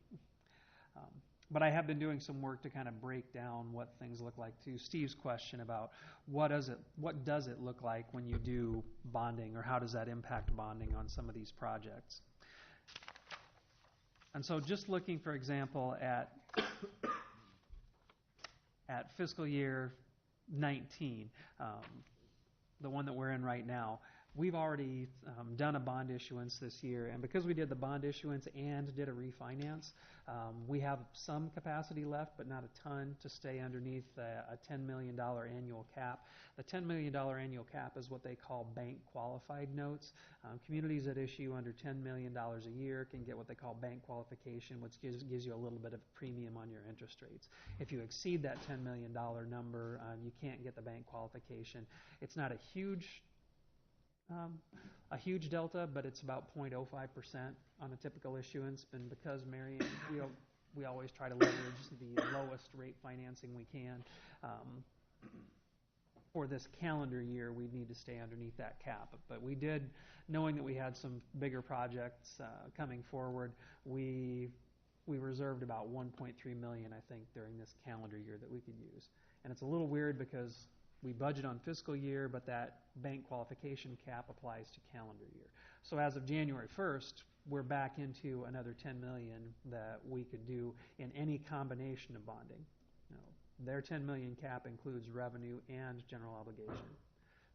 But I have been doing some work to kind of break down what things look like. To Steve's question about what does it look like when you do bonding, or how does that impact bonding on some of these projects? And so just looking, for example, at fiscal year 19, the one that we're in right now, we've already done a bond issuance this year, and because we did the bond issuance and did a refinance, we have some capacity left, but not a ton, to stay underneath a $10 million annual cap. The $10 million annual cap is what they call bank qualified notes. Communities that issue under $10 million a year can get what they call bank qualification, which gives you a little bit of premium on your interest rates. If you exceed that $10 million number, you can't get the bank qualification. It's not a huge delta, but it's about 0.05% on a typical issuance. And because Marion, we always try to leverage the lowest rate financing we can. For this calendar year, we need to stay underneath that cap. But we did, knowing that we had some bigger projects coming forward, we reserved about $1.3 million, I think, during this calendar year that we could use. And it's a little weird because we budget on fiscal year, but that bank qualification cap applies to calendar year. So as of January 1st, we're back into another $10 million that we could do in any combination of bonding. Their $10 million cap includes revenue and general obligation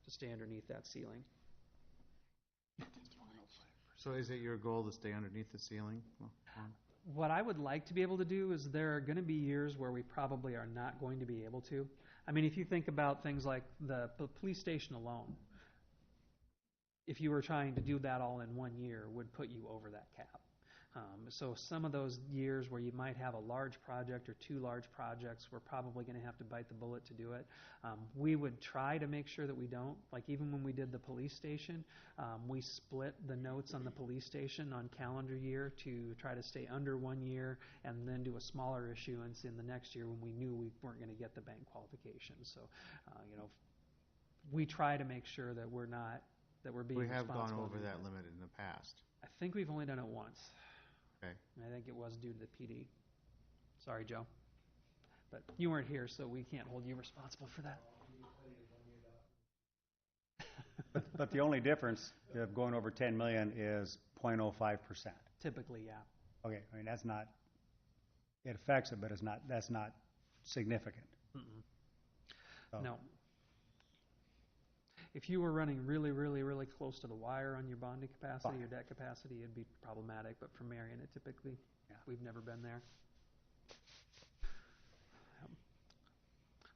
to stay underneath that ceiling. So is it your goal to stay underneath the ceiling? What I would like to be able to do is, there are going to be years where we probably are not going to be able to. I mean, if you think about things like the police station alone, if you were trying to do that all in 1 year, would put you over that cap. So some of those years where you might have a large project or two large projects, we're probably going to have to bite the bullet to do it. We would try to make sure that we don't. Like even when we did the police station, we split the notes on the police station on calendar year to try to stay under 1 year, and then do a smaller issuance in the next year when we knew we weren't going to get the bank qualification. So, we try to make sure that we're being responsible. We have gone over that limit in the past. I think we've only done it once. Okay. And I think it was due to the PD. Sorry, Joe. But you weren't here, so we can't hold you responsible for that. But the only difference of going over 10 million is 0.05%. Typically, yeah. Okay, I mean, that's not, it affects it, but that's not significant. So. No. If you were running really, really, really close to the wire on your bonding capacity or debt capacity, it'd be problematic. But for Marion, it typically, we've never been there.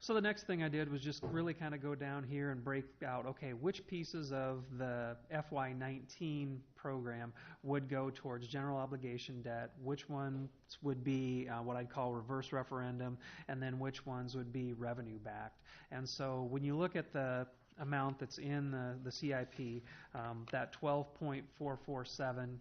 So the next thing I did was just really kind of go down here and break out, okay, which pieces of the FY19 program would go towards general obligation debt, which ones would be what I'd call reverse referendum, and then which ones would be revenue backed. And so when you look at the amount that's in the CIP, that 12.447,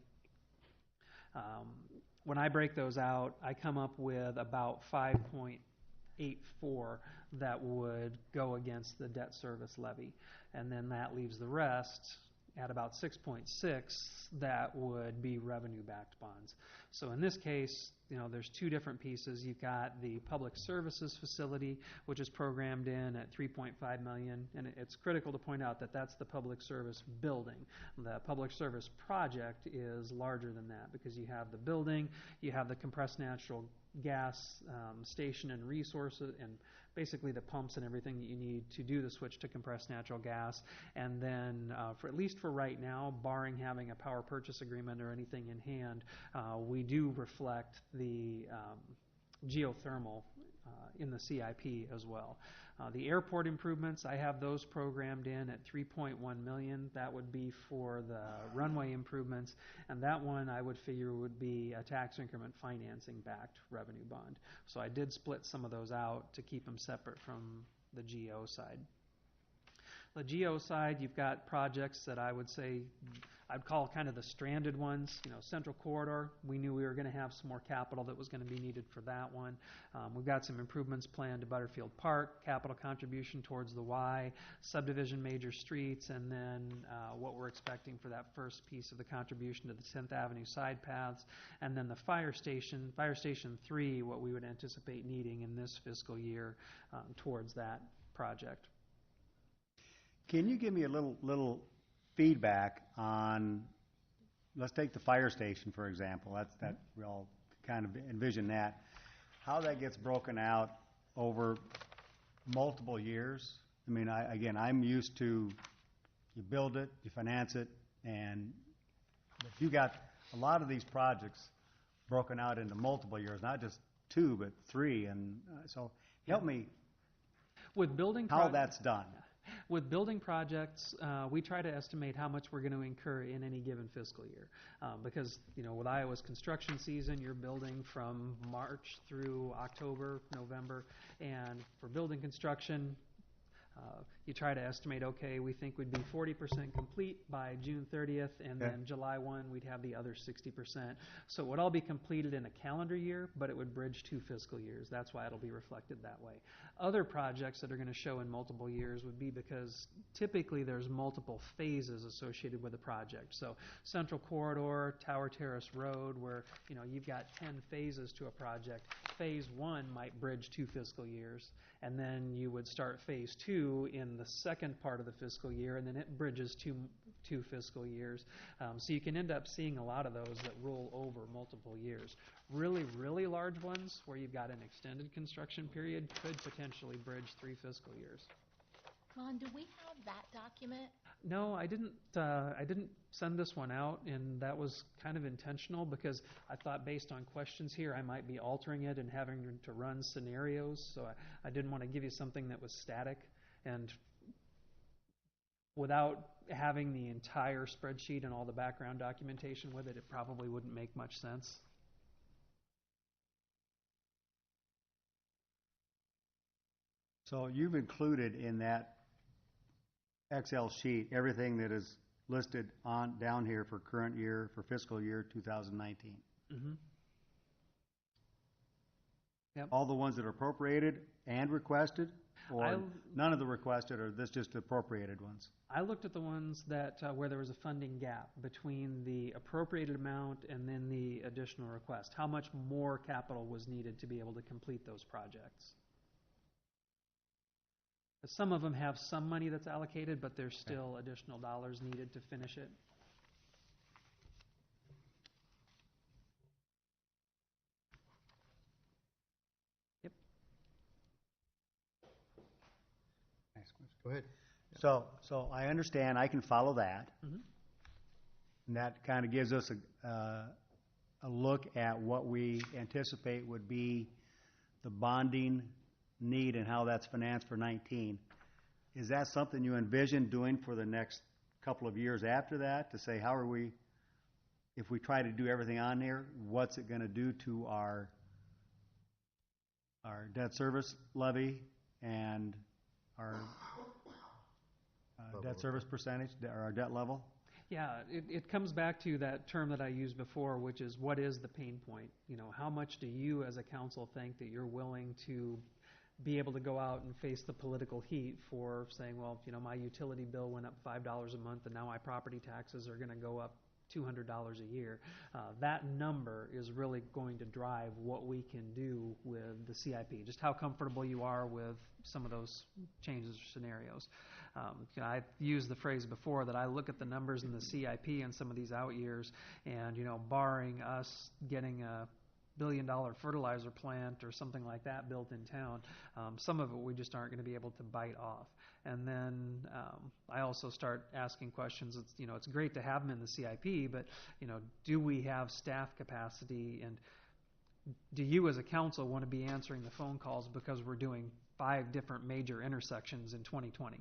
when I break those out, I come up with about 5.84 that would go against the debt service levy. And then that leaves the rest at about 6.6, that would be revenue-backed bonds. So in this case, there's two different pieces. You've got the public services facility, which is programmed in at $3.5 million, and it's critical to point out that that's the public service building. The public service project is larger than that because you have the building, you have the compressed natural gas station and resources, and basically the pumps and everything that you need to do the switch to compressed natural gas. And then, for at least for right now, barring having a power purchase agreement or anything in hand, we do reflect the geothermal in the CIP as well. The airport improvements, I have those programmed in at $3.1 million. That would be for the runway improvements, and that one I would figure would be a tax increment financing backed revenue bond. So I did split some of those out to keep them separate from the GO side. The GO side, you've got projects that I would say I'd call kind of the stranded ones. Central Corridor, we knew we were going to have some more capital that was going to be needed for that one. We've got some improvements planned to Butterfield Park, capital contribution towards the Y, subdivision major streets, and then what we're expecting for that first piece of the contribution to the 10th Avenue side paths, and then the Fire Station 3, what we would anticipate needing in this fiscal year towards that project. Can you give me a little feedback on, let's take the fire station, for example. That we all kind of envision that. How that gets broken out over multiple years. I mean, I'm used to you build it, you finance it, and if you got a lot of these projects broken out into multiple years, not just 2, but 3, and so help me with building how that's done. With building projects, we try to estimate how much we're going to incur in any given fiscal year. Because, with Iowa's construction season, you're building from March through October, November. And for building construction, you try to estimate, okay, we think we'd be 40% complete by June 30th, and then July 1, we'd have the other 60%. So it would all be completed in a calendar year, but it would bridge 2 fiscal years. That's why it'll be reflected that way. Other projects that are going to show in multiple years would be because typically there's multiple phases associated with a project. So Central Corridor, Tower Terrace Road, where you've got 10 phases to a project. Phase 1 might bridge 2 fiscal years, and then you would start phase 2 in the second part of the fiscal year, and then it bridges 2 fiscal years. So you can end up seeing a lot of those that roll over multiple years. Really, really large ones where you've got an extended construction period could potentially bridge 3 fiscal years. Ron, do we have that document? No, I didn't send this one out, and that was kind of intentional because I thought based on questions here I might be altering it and having to run scenarios, so I didn't want to give you something that was static, and without having the entire spreadsheet and all the background documentation with it, it probably wouldn't make much sense. So you've included in that Excel sheet everything that is listed on down here for current year, for fiscal year 2019. Mm-hmm. Yep. All the ones that are appropriated and requested, or none of the requested, or this just appropriated ones? I looked at the ones that where there was a funding gap between the appropriated amount and then the additional request. How much more capital was needed to be able to complete those projects? Some of them have some money that's allocated, but there's still additional dollars needed to finish it. Yep. Nice question. Go ahead. So I understand. I can follow that. Mm-hmm. And that kind of gives us a look at what we anticipate would be the bonding need and how that's financed for 19. Is that something you envision doing for the next couple of years after that, to say how are we, if we try to do everything on here, what's it going to do to our debt service levy and our debt service percentage, or our debt level? Yeah, it comes back to that term that I used before, which is what is the pain point? How much do you as a council think that you're willing to be able to go out and face the political heat for saying, well, my utility bill went up $5 a month and now my property taxes are going to go up $200 a year. That number is really going to drive what we can do with the CIP, just how comfortable you are with some of those changes or scenarios. I've used the phrase before that I look at the numbers in the CIP and some of these out years, and barring us getting a billion-dollar fertilizer plant or something like that built in town, some of it we just aren't going to be able to bite off. And then I also start asking questions. It's great to have them in the CIP, but do we have staff capacity, and do you as a council want to be answering the phone calls because we're doing 5 different major intersections in 2020?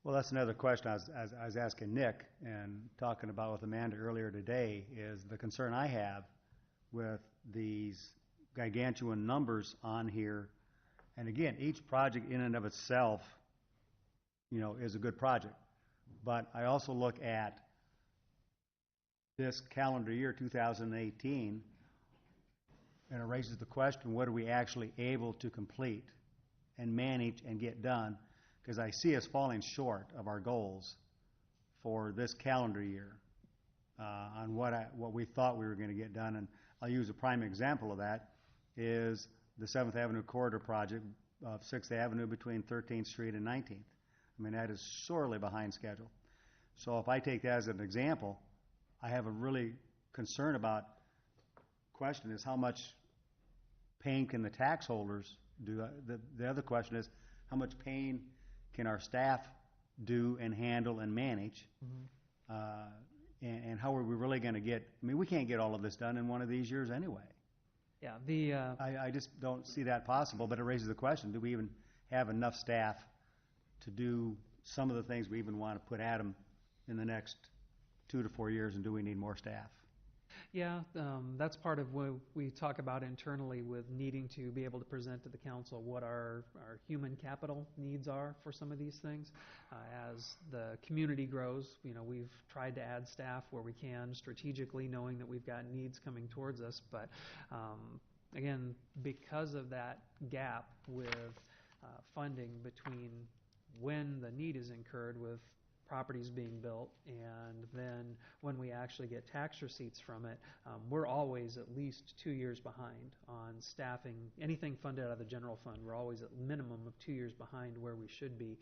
Well, that's another question I was asking Nick and talking about with Amanda earlier today, is the concern I have with these gargantuan numbers on here. And again, each project in and of itself, is a good project. But I also look at this calendar year, 2018, and it raises the question, what are we actually able to complete and manage and get done? Because I see us falling short of our goals for this calendar year on what we thought we were going to get done. And I'll use a prime example of that is the 7th Avenue Corridor project of 6th Avenue between 13th Street and 19th. I mean, that is sorely behind schedule. So if I take that as an example, I have a really concern about question is how much pain can the tax holders do? The other question is how much pain can our staff do and handle and manage? And how are we really going to get, we can't get all of this done in one of these years anyway. Yeah, I just don't see that possible, but it raises the question, do we even have enough staff to do some of the things we even want to put at them in the next 2 to 4 years, and do we need more staff? Yeah, that's part of what we talk about internally with needing to be able to present to the council what our human capital needs are for some of these things. As the community grows, we've tried to add staff where we can strategically, knowing that we've got needs coming towards us. But again, because of that gap with funding between when the need is incurred with properties being built and then when we actually get tax receipts from it, we're always at least 2 years behind on staffing. Anything funded out of the general fund, we're always at minimum of 2 years behind where we should be.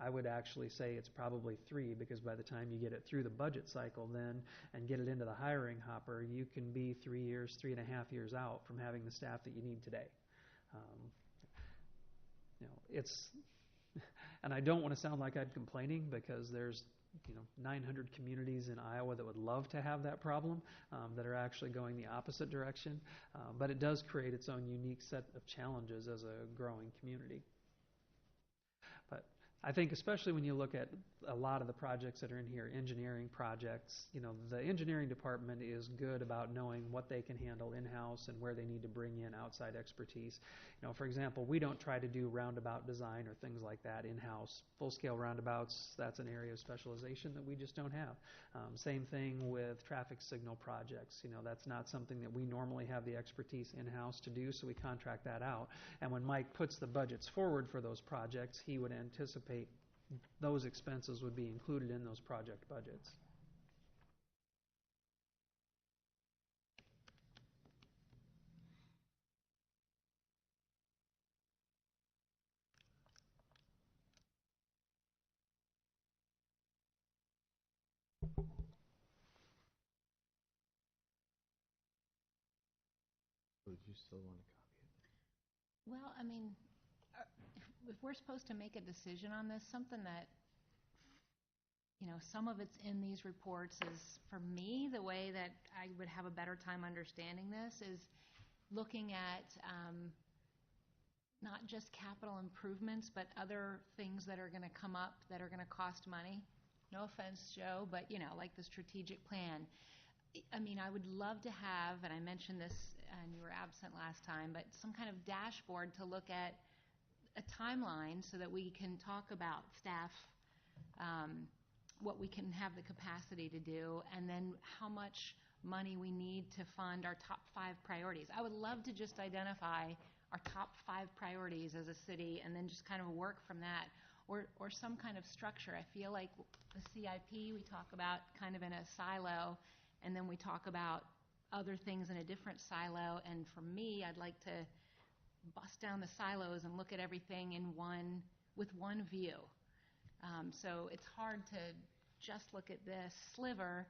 I would actually say it's probably 3, because by the time you get it through the budget cycle then and get it into the hiring hopper, you can be 3 years, 3.5 years out from having the staff that you need today. It's and I don't want to sound like I'm complaining, because there's 900 communities in Iowa that would love to have that problem, that are actually going the opposite direction. But it does create its own unique set of challenges as a growing community. But I think especially when you look at a lot of the projects that are in here, engineering projects, the engineering department is good about knowing what they can handle in-house and where they need to bring in outside expertise. For example, we don't try to do roundabout design or things like that in-house. Full-scale roundabouts, that's an area of specialization that we just don't have. Same thing with traffic signal projects. That's not something that we normally have the expertise in-house to do, so we contract that out. And when Mike puts the budgets forward for those projects, he would anticipate those expenses would be included in those project budgets. Would you still want to copy it? Well, if we're supposed to make a decision on this, something that, some of it's in these reports is, for me, the way that I would have a better time understanding this is looking at not just capital improvements, but other things that are going to come up that are going to cost money. No offense, Joe, but, like the strategic plan. I would love to have, and I mentioned this, and you were absent last time, but some kind of dashboard to look at a timeline so that we can talk about staff, what we can have the capacity to do, and then how much money we need to fund our top 5 priorities. I would love to just identify our top 5 priorities as a city and then just kind of work from that, or some kind of structure. I feel like the CIP, we talk about kind of in a silo, and then we talk about other things in a different silo. And for me, I'd like to bust down the silos and look at everything with one view. So it's hard to just look at this sliver,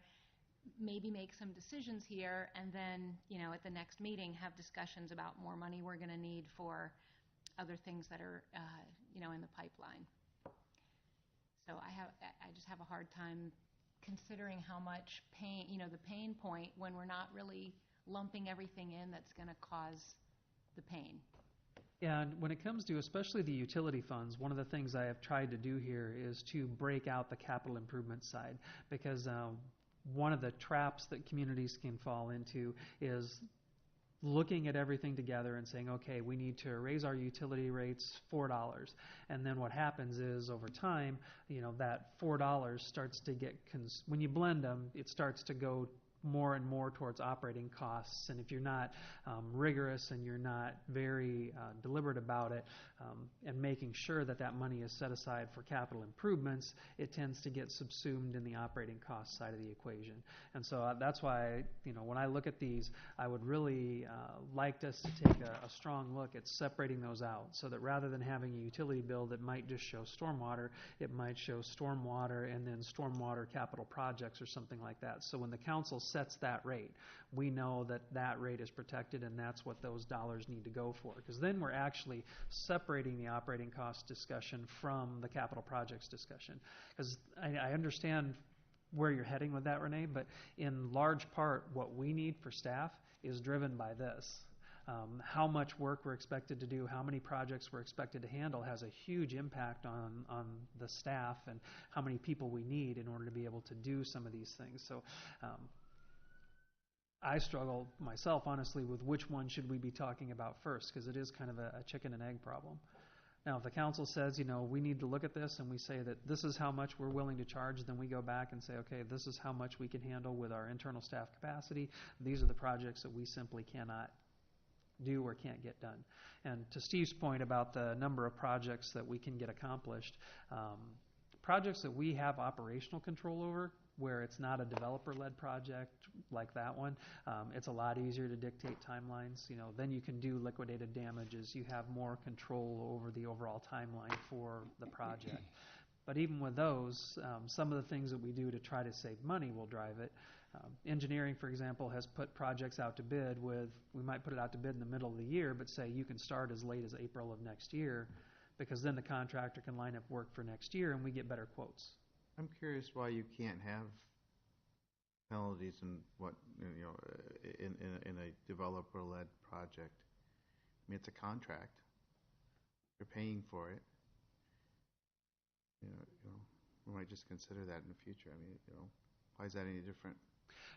maybe make some decisions here, and then, at the next meeting have discussions about more money we're going to need for other things that are, in the pipeline. So I just have a hard time considering how much pain, the pain point, when we're not really lumping everything in that's going to cause the pain. Yeah, and when it comes to especially the utility funds, one of the things I have tried to do here is to break out the capital improvement side, because one of the traps that communities can fall into is looking at everything together and saying, okay, we need to raise our utility rates $4. And then what happens is over time, that $4 starts to get, when you blend them, it starts to go more and more towards operating costs. And if you're not rigorous and you're not very deliberate about it and making sure that that money is set aside for capital improvements, it tends to get subsumed in the operating cost side of the equation. And so that's why, when I look at these, I would really like us to take a strong look at separating those out, so that rather than having a utility bill that might just show stormwater, it might show stormwater and then stormwater capital projects or something like that. So when the council sets that rate, we know that that rate is protected, and that's what those dollars need to go for. Because then we're actually separating the operating cost discussion from the capital projects discussion. Because I understand where you're heading with that, Renee, but in large part, what we need for staff is driven by this. How much work we're expected to do, how many projects we're expected to handle has a huge impact on the staff and how many people we need in order to be able to do some of these things. So I struggle myself, honestly, with which one should we be talking about first, because it is kind of a chicken and egg problem. Now, if the council says, we need to look at this, and we say that this is how much we're willing to charge, then we go back and say, okay, this is how much we can handle with our internal staff capacity. These are the projects that we simply cannot do or can't get done. And to Steve's point about the number of projects that we can get accomplished, projects that we have operational control over, where it's not a developer-led project like that one, it's a lot easier to dictate timelines. Then you can do liquidated damages. You have more control over the overall timeline for the project. But even with those, some of the things that we do to try to save money will drive it. Engineering, for example, has put projects out to bid we might put it out to bid in the middle of the year, but say you can start as late as April of next year, because then the contractor can line up work for next year and we get better quotes. I'm curious why you can't have penalties in in a developer-led project. I mean, it's a contract. You're paying for it. We might just consider that in the future. I mean, why is that any different?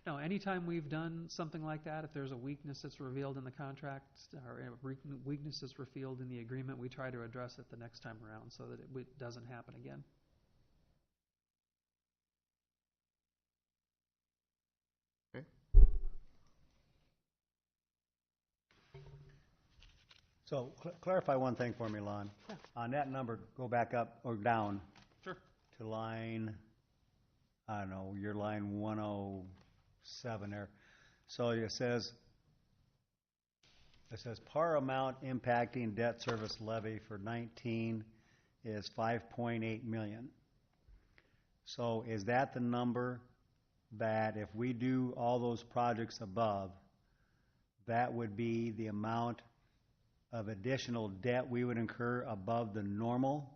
No, anytime we've done something like that, if there's a weakness that's revealed in the contract or a weakness that's revealed in the agreement, we try to address it the next time around so that it doesn't happen again. Okay. So clarify one thing for me, Lon. Yeah. On that number, go back up or down. Sure. To line, I don't know, your line 107 there. So it says par amount impacting debt service levy for 19 is 5.8 million. So is that the number that if we do all those projects above, that would be the amount of additional debt we would incur above the normal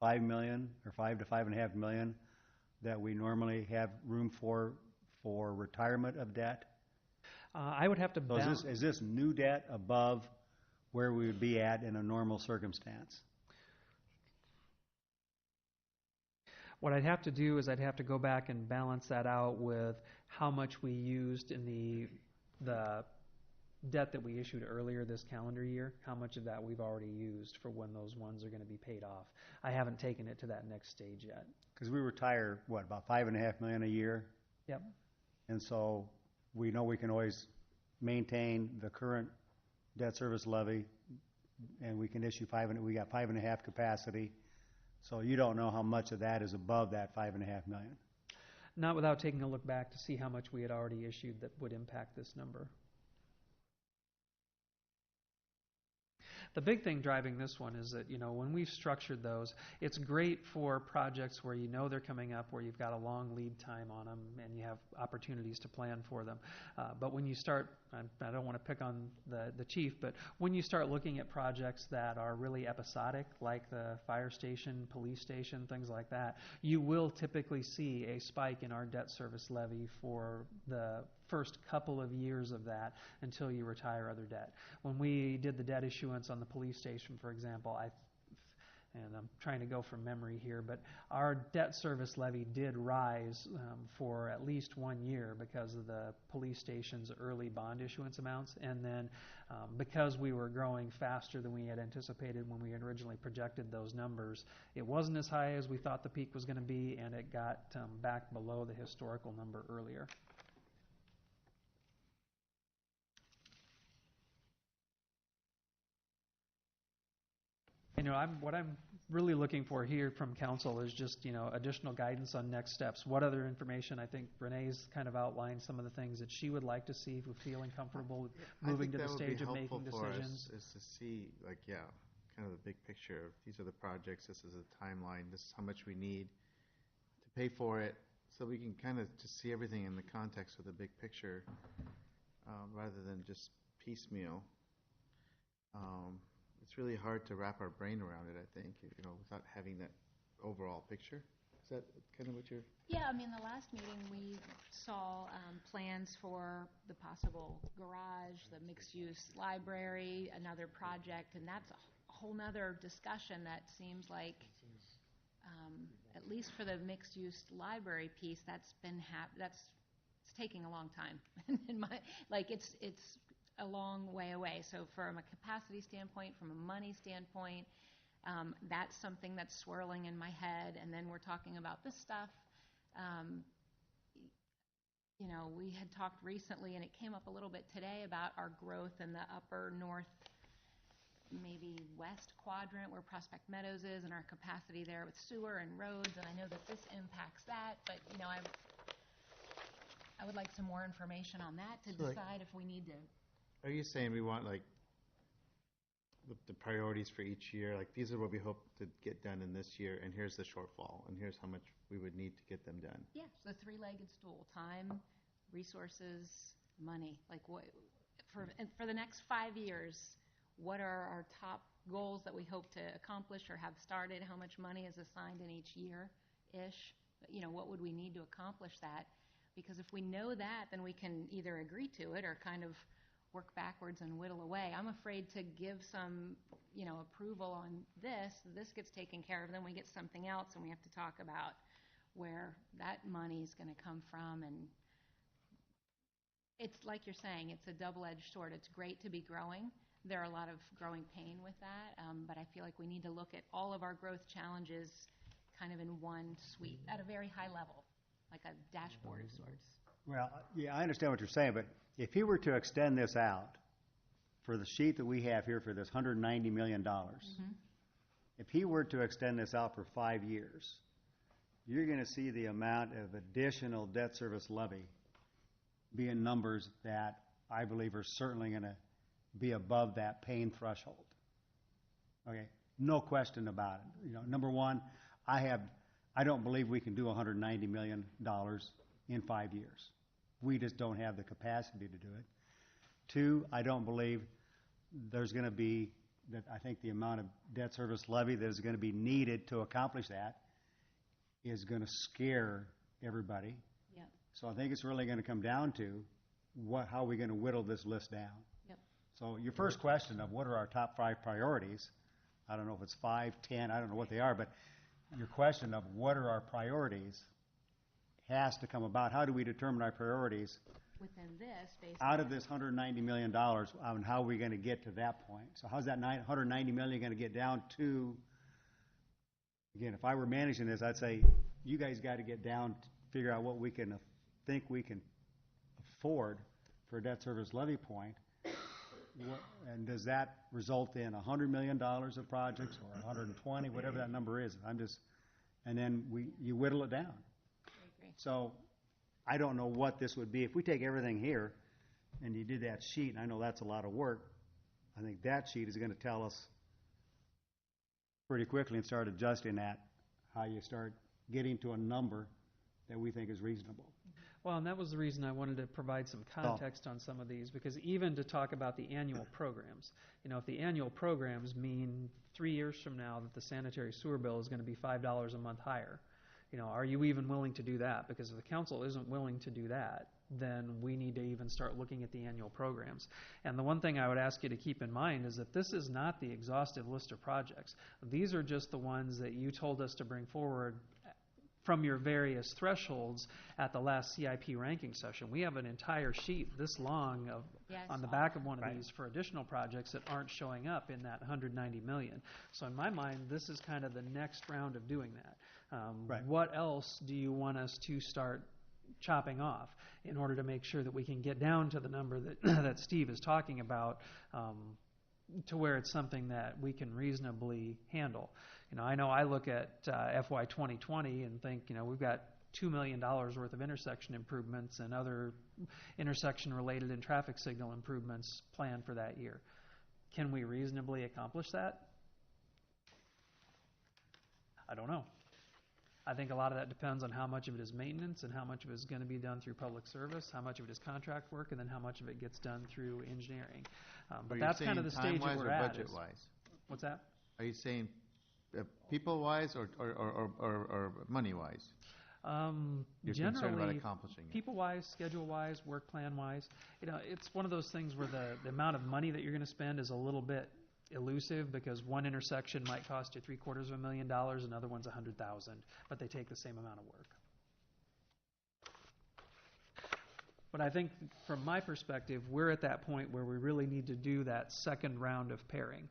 5 million or 5 to 5.5 million that we normally have room for retirement of debt? I would have to balance. So is this new debt above where we would be at in a normal circumstance? What I'd have to do is I'd have to go back and balance that out with how much we used in the debt that we issued earlier this calendar year, how much of that we've already used for when those ones are going to be paid off. I haven't taken it to that next stage yet. Because we retire, about $5.5 million a year? Yep. And so we know we can always maintain the current debt service levy, and we can issue we got 5.5 capacity. So you don't know how much of that is above that 5.5 million. Not without taking a look back to see how much we had already issued that would impact this number. The big thing driving this one is that, when we've structured those, it's great for projects where they're coming up, where you've got a long lead time on them and you have opportunities to plan for them. But when you start, I don't want to pick on the chief, but when you start looking at projects that are really episodic, like the fire station, police station, things like that, you will typically see a spike in our debt service levy for the first couple of years of that until you retire other debt. When we did the debt issuance on the police station, for example, and I'm trying to go from memory here, but our debt service levy did rise for at least 1 year because of the police station's early bond issuance amounts. And then because we were growing faster than we had anticipated when we had originally projected those numbers, it wasn't as high as we thought the peak was going to be, and it got back below the historical number earlier. What I'm really looking for here from council is just, additional guidance on next steps. What other information? I think Renee's kind of outlined some of the things that she would like to see, feeling comfortable with moving to the stage of making decisions. Is to see, kind of the big picture. These are the projects. This is a timeline. This is how much we need to pay for it, so we can kind of just see everything in the context of the big picture, rather than just piecemeal. It's really hard to wrap our brain around it, I think, without having that overall picture. Is that kind of what you're... Yeah, the last meeting we saw plans for the possible garage, the mixed-use library, another project, and that's a whole nother discussion that seems like, at least for the mixed-use library piece, that's taking a long time. It's a long way away. So from a capacity standpoint, from a money standpoint, that's something that's swirling in my head. And then we're talking about this stuff. We had talked recently, and it came up a little bit today, about our growth in the upper north, maybe west quadrant where Prospect Meadows is, and our capacity there with sewer and roads. And I know that this impacts that, but I would like some more information on that to decide if we need to. Are you saying we want the priorities for each year? These are what we hope to get done in this year, and here's the shortfall, and here's how much we would need to get them done. Yeah, the three-legged stool: time, resources, money. What for the next 5 years? What are our top goals that we hope to accomplish or have started? How much money is assigned in each year-ish? What would we need to accomplish that? Because if we know that, then we can either agree to it or kind of work backwards and whittle away. I'm afraid to give some, approval on this. This gets taken care of, then we get something else, and we have to talk about where that money is going to come from. And it's like you're saying, it's a double-edged sword. It's great to be growing. There are a lot of growing pain with that, but I feel like we need to look at all of our growth challenges kind of in one sweep at a very high level, like a dashboard of sorts. Well, yeah, I understand what you're saying, but if he were to extend this out for the sheet that we have here for this $190 million, if he were to extend this out for 5 years, you're going to see the amount of additional debt service levy be in numbers that I believe are certainly going to be above that pain threshold. Okay, no question about it. Number one, I don't believe we can do $190 million in 5 years. We just don't have the capacity to do it. 2, I don't believe there's going to be that. I think the amount of debt service levy that is going to be needed to accomplish that is going to scare everybody. Yep. So I think it's really going to come down to how are we going to whittle this list down. Yep. So your first question of what are our top 5 priorities, I don't know if it's 5, 10, I don't know what they are, but your question of what are our priorities has to come about. How do we determine our priorities within this, basically, out of this $190 million, and how are we going to get to that point? So how's that $190 million going to get down to? Again, if I were managing this, I'd say you guys got to get down, figure out what we can think we can afford for a debt service levy point, And does that result in $100 million of projects or 120, whatever that number is? And then you whittle it down. I agree. So I don't know what this would be. If we take everything here and you did that sheet, and I know that's a lot of work, I think that sheet is going to tell us pretty quickly and start adjusting that, how you start getting to a number that we think is reasonable. Well, and that was the reason I wanted to provide some context on some of these, because even to talk about the annual programs, if the annual programs mean 3 years from now that the sanitary sewer bill is going to be $5 a month higher, are you even willing to do that? Because if the council isn't willing to do that, then we need to even start looking at the annual programs. And the one thing I would ask you to keep in mind is that this is not the exhaustive list of projects. These are just the ones that you told us to bring forward from your various thresholds at the last CIP ranking session. We have an entire sheet this long on the back of one of these for additional projects that aren't showing up in that 190 million. So in my mind, this is kind of the next round of doing that. What else do you want us to start chopping off in order to make sure that we can get down to the number that, that Steve is talking about, to where it's something that we can reasonably handle? I know I look at FY 2020 and think, we've got $2 million worth of intersection improvements and other intersection-related and traffic signal improvements planned for that year. Can we reasonably accomplish that? I don't know. I think a lot of that depends on how much of it is maintenance and how much of it is going to be done through public service, how much of it is contract work, and then how much of it gets done through engineering. But that's kind of the stage that we're at. Budget-wise? What's that? Are you saying people-wise or money-wise? You're concerned about accomplishing it. People-wise, schedule-wise, work plan-wise, it's one of those things where the amount of money that you're going to spend is a little bit elusive, because one intersection might cost you $750,000, another one's $100,000, but they take the same amount of work. But I think from my perspective, we're at that point where we really need to do that second round of pairing,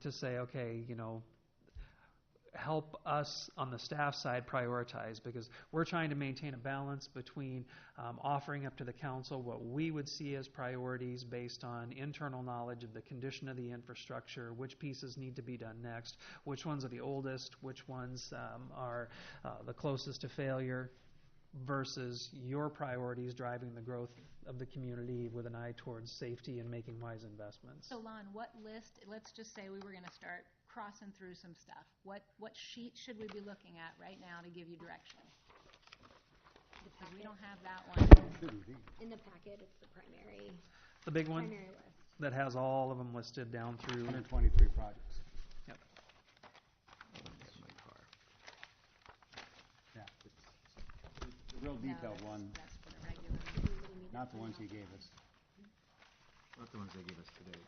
to say, okay, help us on the staff side prioritize, because we're trying to maintain a balance between offering up to the council what we would see as priorities based on internal knowledge of the condition of the infrastructure, which pieces need to be done next, which ones are the oldest, which ones are the closest to failure, versus your priorities driving the growth of the community with an eye towards safety and making wise investments. So Lon, what list, let's just say we were going to start crossing through some stuff. What sheet should we be looking at right now to give you direction? Because we don't have that one. In the packet, it's the primary. The big one Primary list. that has all of them listed down through. 123 projects. Yep. Yeah. It's the real detailed one, That's for the regular. not the ones he gave us. Not the ones they gave us today.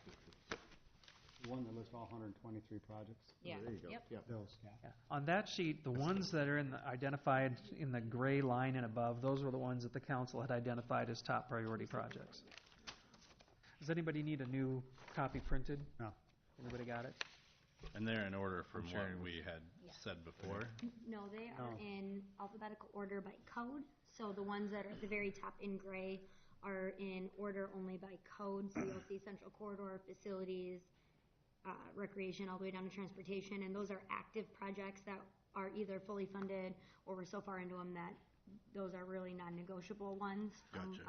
The one that lists all 123 projects. Yeah. There you go. Yep. Those, yeah. Yeah. On that sheet, the ones that are identified in the gray line and above, those were the ones that the council had identified as top priority projects. Does anybody need a new copy printed? No. Anybody got it? And they're in order from I'm what sharing. we had said before. No, they are No. in alphabetical order by code. So the ones that are at the very top in gray are in order only by code. So you'll see central corridor, facilities, recreation, all the way down to transportation. And those are active projects that are either fully funded or we're so far into them that those are really non-negotiable ones from Gotcha.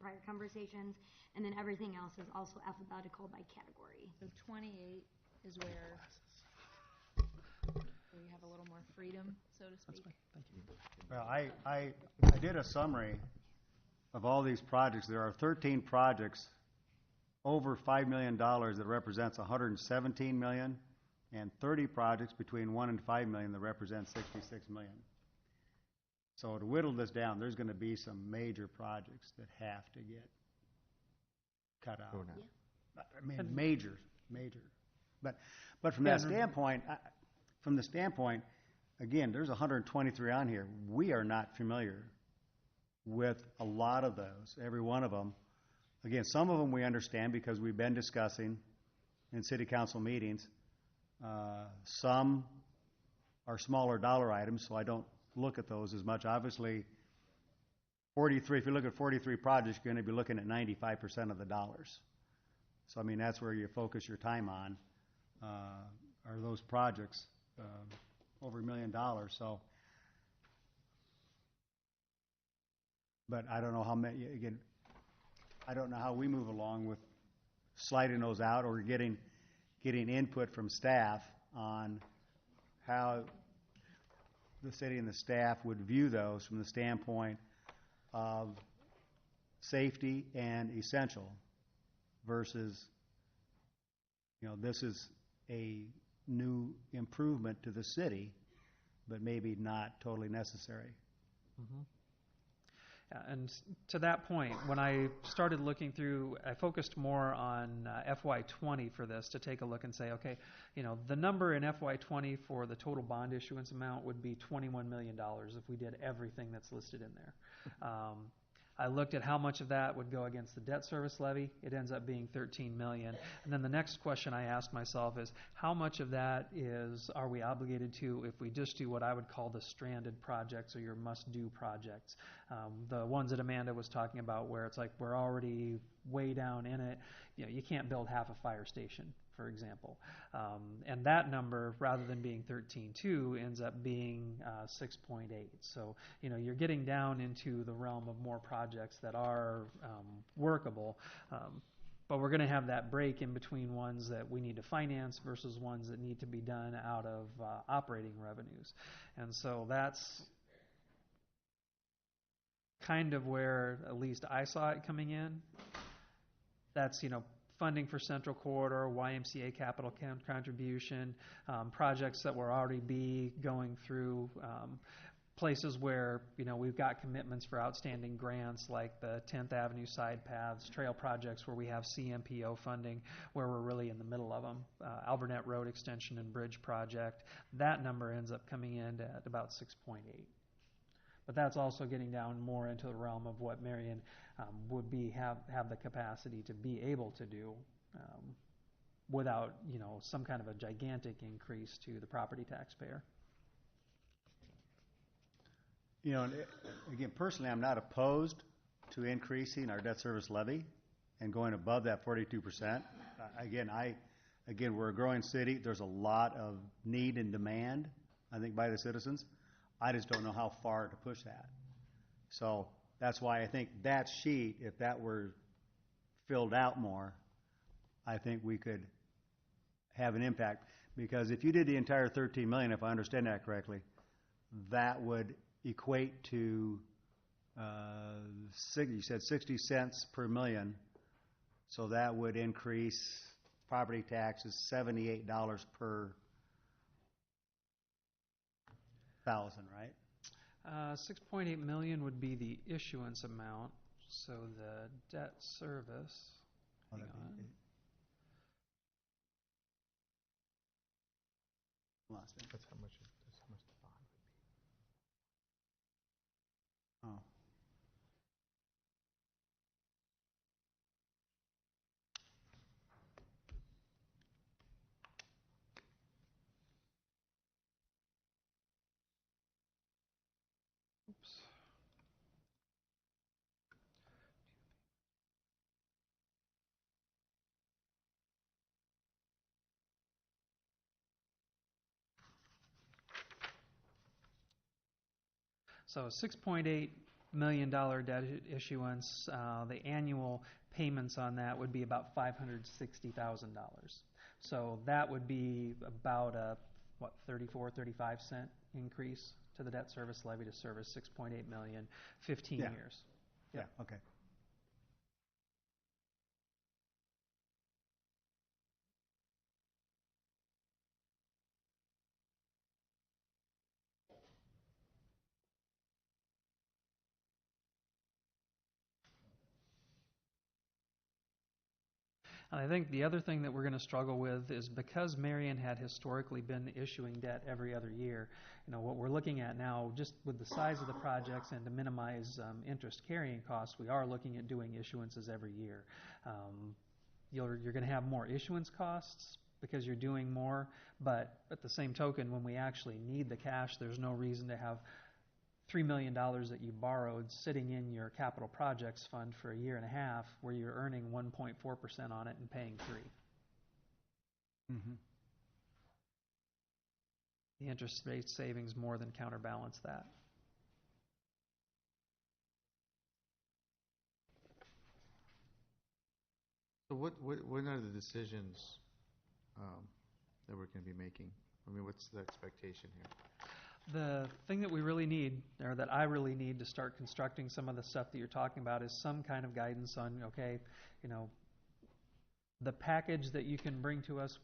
Prior conversations. And then everything else is also alphabetical by category. So 28 is where we have a little more freedom, so to speak. Thank you. Well, I did a summary of all these projects. There are 13 projects over $5 million that represents $117 million, and 30 projects between $1 and $5 million that represent $66 million. So to whittle this down, there's going to be some major projects that have to get cut out. Oh, no. I mean, major. But from that standpoint, again, there's 123 on here. We are not familiar with a lot of those, every one of them. Again, some of them we understand because we've been discussing in city council meetings. Some are smaller dollar items, so I don't look at those as much. Obviously, 43, if you look at 43 projects, you're going to be looking at 95% of the dollars. So, I mean, that's where you focus your time on, are those projects, over $1 million, so. But I don't know how many, again, I don't know how we move along with sliding those out or getting input from staff on how the city and the staff would view those from the standpoint of safety and essential versus, this is a new improvement to the city, but maybe not totally necessary. Mm-hmm. And to that point, when I started looking through, I focused more on FY20 for this to take a look and say, okay, the number in FY20 for the total bond issuance amount would be $21 million if we did everything that's listed in there. I looked at how much of that would go against the debt service levy. It ends up being $13 million. And then the next question I asked myself is, how much of that are we obligated to if we just do what I would call the stranded projects or your must-do projects? The ones that Amanda was talking about where it's like we're already way down in it. You can't build half a fire station, for example. And that number, rather than being 13.2, ends up being 6.8. So, you're getting down into the realm of more projects that are workable. But we're going to have that break in between ones that we need to finance versus ones that need to be done out of operating revenues. And so that's kind of where at least I saw it coming in. That's, funding for Central Corridor, YMCA capital contribution, projects that will already be going through, places where, we've got commitments for outstanding grants like the 10th Avenue side paths, trail projects where we have CMPO funding, where we're really in the middle of them, Albernet Road Extension and Bridge Project. That number ends up coming in at about 6.8. But that's also getting down more into the realm of what Marion would have the capacity to be able to do without, some kind of a gigantic increase to the property taxpayer. Again, personally, I'm not opposed to increasing our debt service levy and going above that 42%. Again, we're a growing city. There's a lot of need and demand, I think, by the citizens. I just don't know how far to push that. So that's why I think that sheet, if that were filled out more, I think we could have an impact. Because if you did the entire $13 million, if I understand that correctly, that would equate to, you said 60 cents per million. So that would increase property taxes $78 per thousand, right? 6.8 million would be the issuance amount. So the debt service. Oh, Hang on. Lost it. That's how much the bond would be. Oh. Oops. So $6.8 million debt issuance, the annual payments on that would be about $560,000. So that would be about a, 35-cent increase to the debt service levy to service 6.8 million, 15 Yeah. years. Yeah, okay. And I think the other thing that we're going to struggle with is because Marion had historically been issuing debt every other year, what we're looking at now, just with the size of the projects and to minimize interest carrying costs, we are looking at doing issuances every year. You're going to have more issuance costs because you're doing more, but at the same token, when we actually need the cash, there's no reason to have $3 million that you borrowed sitting in your capital projects fund for a year and a half, where you're earning 1.4% on it and paying 3. Mhm. The interest rate savings more than counterbalance that. So what are the decisions that we're going to be making? I mean, what's the expectation here? The thing that we really need, or that I really need to start constructing some of the stuff that you're talking about, is some kind of guidance on, okay, you know, the package that you can bring to us.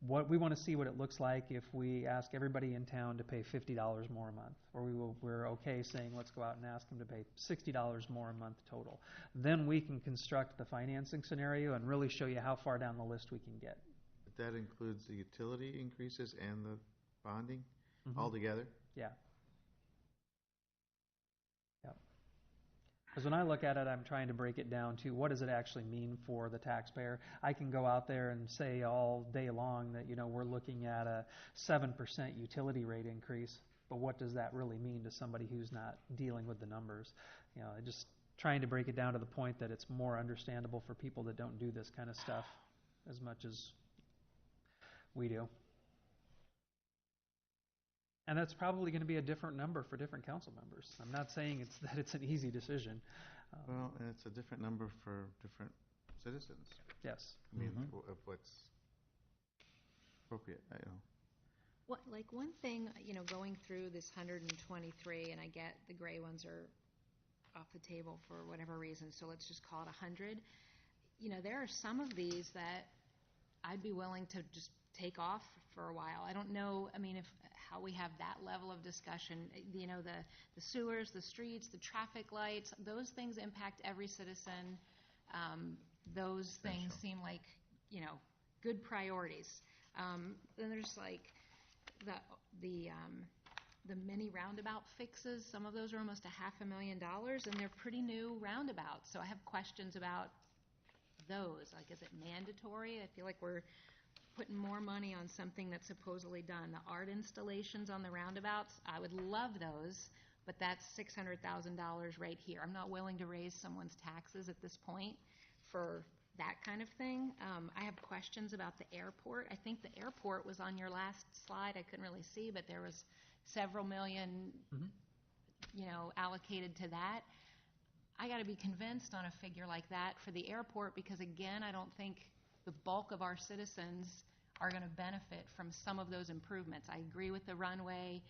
What we want to see what it looks like if we ask everybody in town to pay $50 more a month, or we're okay saying let's go out and ask them to pay $60 more a month total. Then we can construct the financing scenario and really show you how far down the list we can get. But that includes the utility increases and the bonding Mhm. all together? Yeah. Because when I look at it, I'm trying to break it down to what does it actually mean for the taxpayer. I can go out there and say all day long that, you know, we're looking at a 7% utility rate increase, but what does that really mean to somebody who's not dealing with the numbers? You know, just trying to break it down to the point that it's more understandable for people that don't do this kind of stuff as much as we do. And that's probably going to be a different number for different council members. I'm not saying that it's an easy decision. Well, and it's a different number for different citizens. Yes. I mean, Mhm. of what's appropriate, I know. What, like one thing, you know, going through this 123, and I get the gray ones are off the table for whatever reason, so let's just call it 100. You know, there are some of these that I'd be willing to just take off for a while. I don't know, I mean, how we have that level of discussion. You know, the sewers, the streets, the traffic lights, those things impact every citizen. Those things seem like, you know, good priorities. Then there's like the mini roundabout fixes. Some of those are almost $500,000, and they're pretty new roundabouts. So I have questions about those. Like, is it mandatory? I feel like we're putting more money on something that's supposedly done. The art installations on the roundabouts, I would love those, but that's $600,000 right here. I'm not willing to raise someone's taxes at this point for that kind of thing. I have questions about the airport. I think the airport was on your last slide. I couldn't really see, but there was several million, you know, allocated to that. I got to be convinced on a figure like that for the airport because, again, I don't think the bulk of our citizens are going to benefit from some of those improvements. I agree with the runway.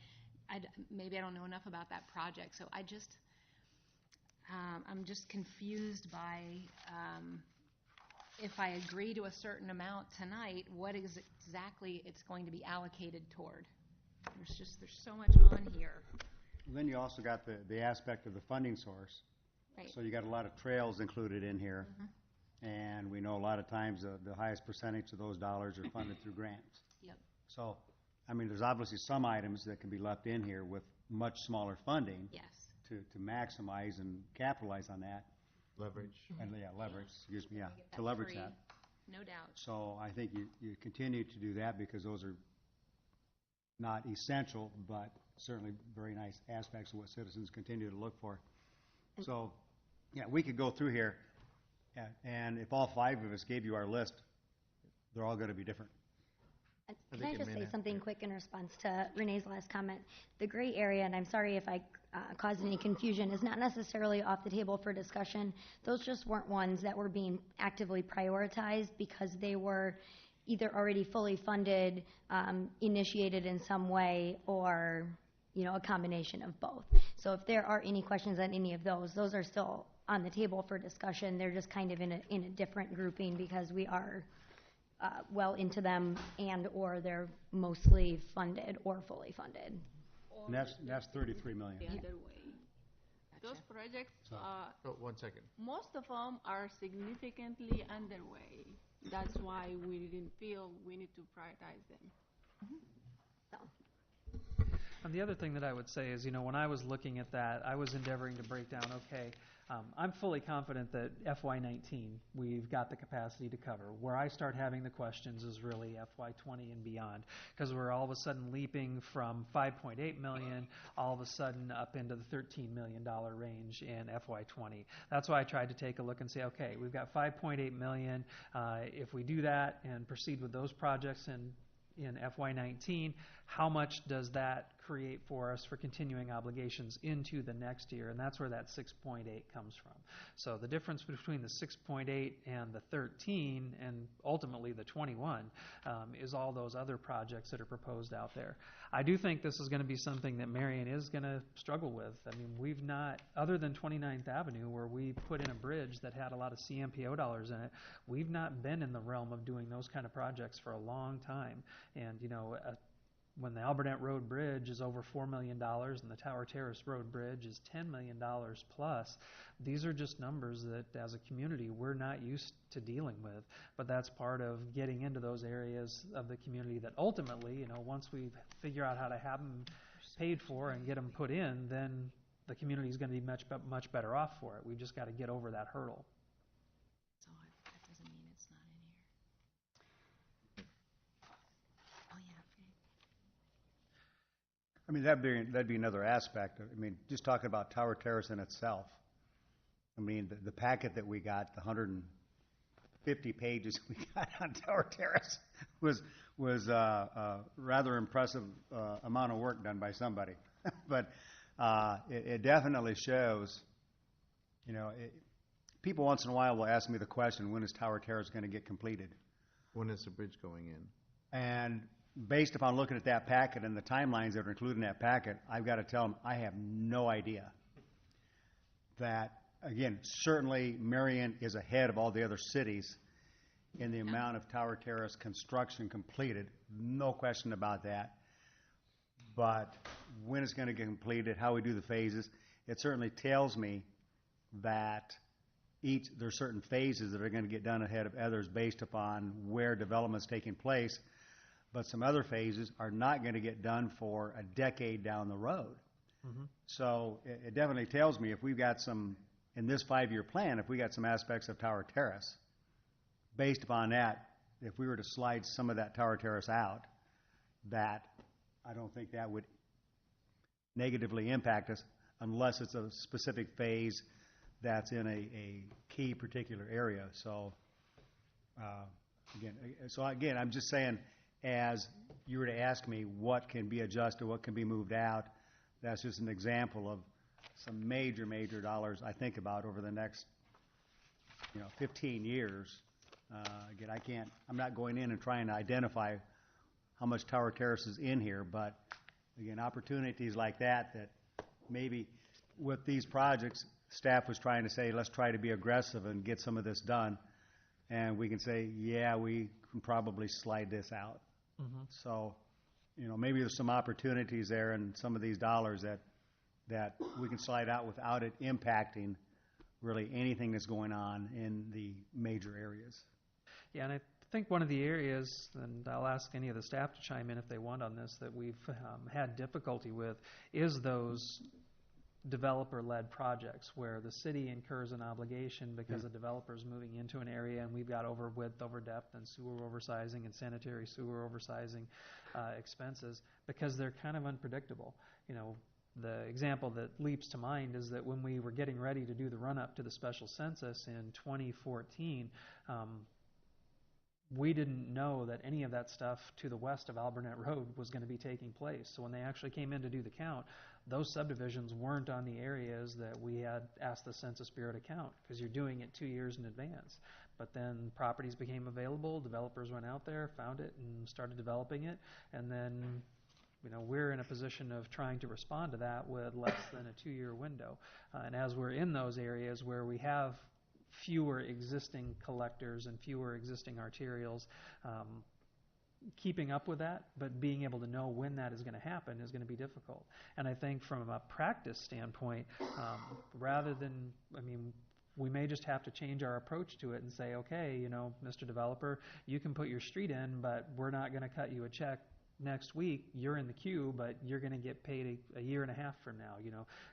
Maybe I don't know enough about that project. So I'm just confused by if I agree to a certain amount tonight, what is exactly it's going to be allocated toward. There's so much on here. Then you also got the aspect of the funding source. Right. So you got a lot of trails included in here. And we know a lot of times the highest percentage of those dollars are funded through grants. Yep. So, I mean, there's obviously some items that can be left in here with much smaller funding Yes. to maximize and capitalize on that. Leverage. And, leverage, excuse me, Get to leverage free, that. no doubt. So I think you continue to do that because those are not essential, but certainly very nice aspects of what citizens continue to look for. So, yeah, we could go through here. Yeah, and if all 5 of us gave you our list, they're all going to be different. Can I just say something quick in response to Renee's last comment? The gray area, and I'm sorry if I caused any confusion, is not necessarily off the table for discussion. Those just weren't ones that were being actively prioritized because they were either already fully funded, initiated in some way, or, you know, a combination of both. So if there are any questions on any of those are still on the table for discussion. They're just kind of in a different grouping because we are well into them and or they're mostly funded or fully funded. And that's $33 million. The other way. Those projects, Oh, 1 second. most of them are significantly underway. That's why we didn't feel we need to prioritize them. So, And the other thing that I would say is, when I was looking at that, I was endeavoring to break down, okay, I'm fully confident that FY19, we've got the capacity to cover. Where I start having the questions is really FY20 and beyond, because we're all of a sudden leaping from 5.8 million all of a sudden up into the $13 million range in FY20. That's why I tried to take a look and say, okay, we've got 5.8 million. If we do that and proceed with those projects in FY19, how much does that create for us for continuing obligations into the next year? And that's where that 6.8 comes from. So the difference between the 6.8 and the 13 and ultimately the 21 is all those other projects that are proposed out there. I do think this is going to be something that Marion is going to struggle with. I mean, we've not, other than 29th Avenue, where we put in a bridge that had a lot of CMPO dollars in it, we've not been in the realm of doing those kind of projects for a long time. And, when the Alburnett Road Bridge is over $4 million and the Tower Terrace Road Bridge is $10 million plus, these are just numbers that as a community we're not used to dealing with. But that's part of getting into those areas of the community that ultimately, once we figure out how to have them paid for and get them put in, then the community is going to be much better off for it. We've just got to get over that hurdle. So that doesn't mean it's not in here. Oh, yeah. I mean, that'd be another aspect. I mean, just talking about Tower Terrace in itself. I mean, the packet that we got, the 150 pages we got on Tower Terrace was rather impressive amount of work done by somebody. But it definitely shows, people once in a while will ask me the question, when is Tower Terrace going to get completed? When is the bridge going in? And based upon looking at that packet and the timelines that are included in that packet, I've got to tell them I have no idea. That, again, certainly Marion is ahead of all the other cities in the amount of Tower Terrace construction completed. No question about that. But when it's going to get completed, how we do the phases, it certainly tells me that there's certain phases that are going to get done ahead of others based upon where development's taking place. But some other phases are not going to get done for a decade down the road. Mm-hmm. So it definitely tells me if we've got some, in this 5-year plan, if we got some aspects of Tower Terrace, based upon that, if we were to slide some of that Tower Terrace out, that I don't think that would negatively impact us unless it's a specific phase that's in a key particular area. So, again, I'm just saying, as you were to ask me what can be adjusted, what can be moved out, that's just an example of some major, major dollars I think about over the next, 15 years. Again, I'm not going in and trying to identify how much Tower Terrace is in here, but again, opportunities like that maybe with these projects, staff was trying to say, let's try to be aggressive and get some of this done. And we can say, yeah, we can probably slide this out. Mm-hmm. So, maybe there's some opportunities there and some of these dollars that we can slide out without it impacting really anything that's going on in the major areas. Yeah, and I think one of the areas, and I'll ask any of the staff to chime in if they want on this, that we've had difficulty with is those developer-led projects where the city incurs an obligation because the developer's moving into an area and we've got over width, over depth, and sewer oversizing and sanitary sewer oversizing expenses because they're kind of unpredictable. The example that leaps to mind is that when we were getting ready to do the run-up to the special census in 2014, we didn't know that any of that stuff to the west of Alburnett Road was going to be taking place. So when they actually came in to do the count, those subdivisions weren't on the areas that we had asked the Census Bureau to count because you're doing it 2 years in advance. But then properties became available, developers went out there, found it, and started developing it. And then, we're in a position of trying to respond to that with less than a 2-year window. And as we're in those areas where we have fewer existing collectors and fewer existing arterials, keeping up with that, but being able to know when that is going to happen is going to be difficult. And I think from a practice standpoint, rather than, we may just have to change our approach to it and say, okay, Mr. Developer, you can put your street in, but we're not going to cut you a check next week, you're in the queue, but you're going to get paid a year and a half from now.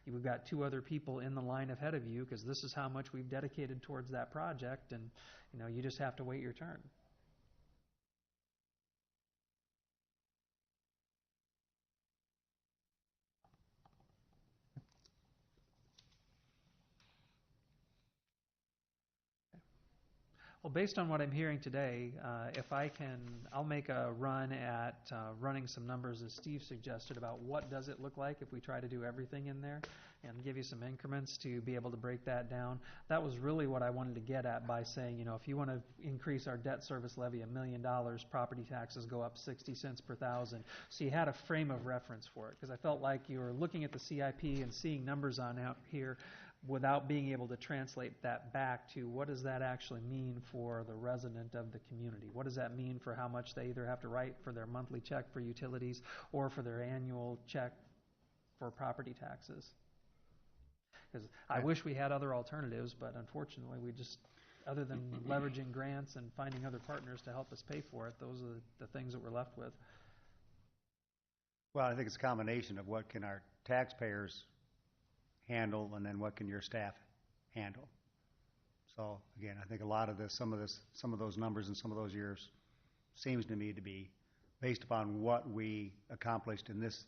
We've got 2 other people in the line ahead of you because this is how much we've dedicated towards that project, and you just have to wait your turn. Well, based on what I'm hearing today, I'll make a run at running some numbers as Steve suggested about what does it look like if we try to do everything in there, and give you some increments to be able to break that down. That was really what I wanted to get at by saying, if you want to increase our debt service levy $1 million, property taxes go up 60 cents per thousand. So you had a frame of reference for it, because I felt like you were looking at the CIP and seeing numbers on out here without being able to translate that back to what does that actually mean for the resident of the community? What does that mean for how much they either have to write for their monthly check for utilities or for their annual check for property taxes? Because I wish we had other alternatives, but unfortunately we just, other than leveraging grants and finding other partners to help us pay for it, those are the things that we're left with. Well, I think it's a combination of what can our taxpayers handle, and then what can your staff handle. So again, I think a lot of some of those numbers in some of those years seems to me to be based upon what we accomplished in this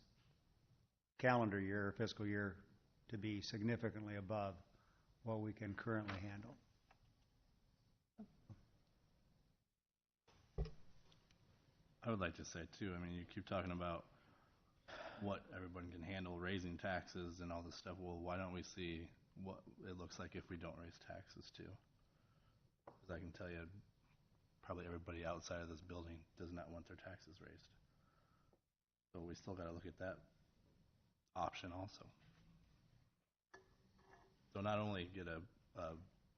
calendar year or fiscal year to be significantly above what we can currently handle. I would like to say too, you keep talking about what everyone can handle, raising taxes and all this stuff. Well, why don't we see what it looks like if we don't raise taxes too? Because I can tell you, probably everybody outside of this building does not want their taxes raised. So we still got to look at that option also. So not only get a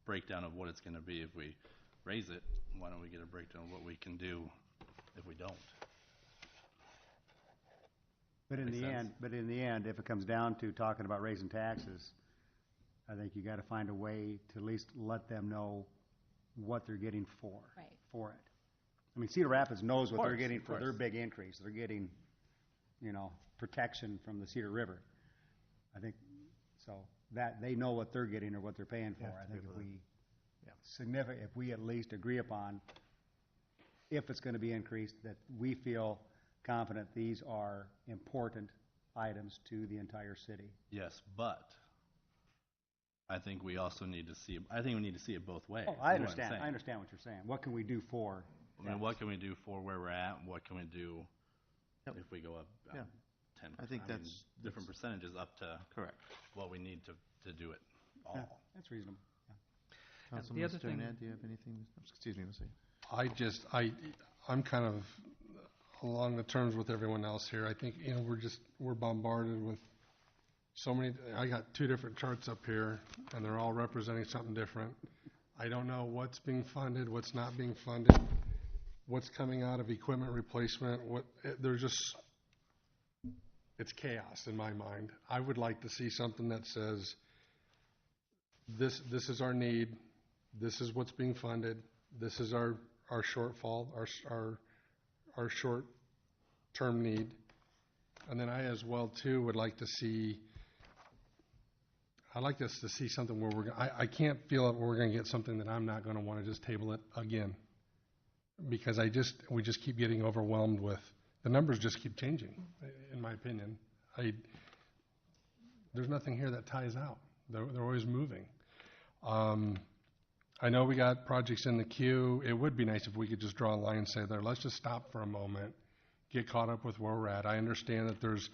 breakdown of what it's going to be if we raise it, why don't we get a breakdown of what we can do if we don't? But in the end, if it comes down to talking about raising taxes, I think you got to find a way to at least let them know what they're getting for it. Cedar Rapids knows what they're getting for their big increase. They're getting, protection from the Cedar River. I think so that they know what they're getting or what they're paying for. I think if we at least agree upon if it's going to be increased, that we feel confident these are important items to the entire city. Yes, but I think we also need to see it both ways. Oh, I understand. I understand what you're saying. What can we do for? What can we do for where we're at? What can we do if we go up 10%? I think that's different percentages up to correct what we need to do it all. Yeah, that's reasonable. Yeah. The other thing, do you have anything? Excuse me, I'm kind of along the terms with everyone else here. I think, we're bombarded with so many. I got 2 different charts up here, and they're all representing something different. I don't know what's being funded, what's not being funded, what's coming out of equipment replacement. It's chaos in my mind. I would like to see something that says, this is our need, this is what's being funded, this is our shortfall, our short-term need. And then I as well too would like to see, I'd like us to see something where I can't feel that we're going to get something that I'm not going to want to just table it again, because we just keep getting overwhelmed with, the numbers just keep changing, in my opinion. There's nothing here that ties out. They're always moving. I know we got projects in the queue. It would be nice if we could just draw a line and say there, let's just stop for a moment, get caught up with where we're at. I understand that there's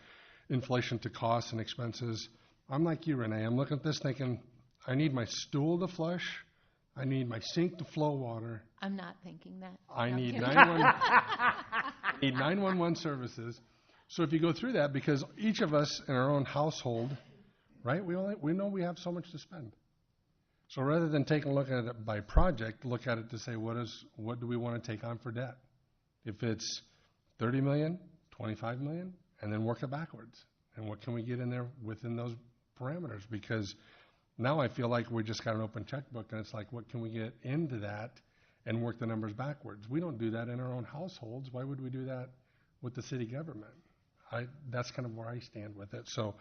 inflation to costs and expenses. I'm like you, Renee. I'm looking at this thinking, I need my stool to flush. I need my sink to flow water. I'm not thinking that. I No, I'm need kidding. 911 services. So if you go through that, because each of us in our own household, right, we know we have so much to spend. So rather than taking a look at it by project, look at it to say, what do we want to take on for debt? If it's 30 million, 25 million, and then work it backwards. And what can we get in there within those parameters? Because now I feel like we just got an open checkbook, and it's like, what can we get into that and work the numbers backwards? We don't do that in our own households. Why would we do that with the city government. That's kind of where I stand with it. So,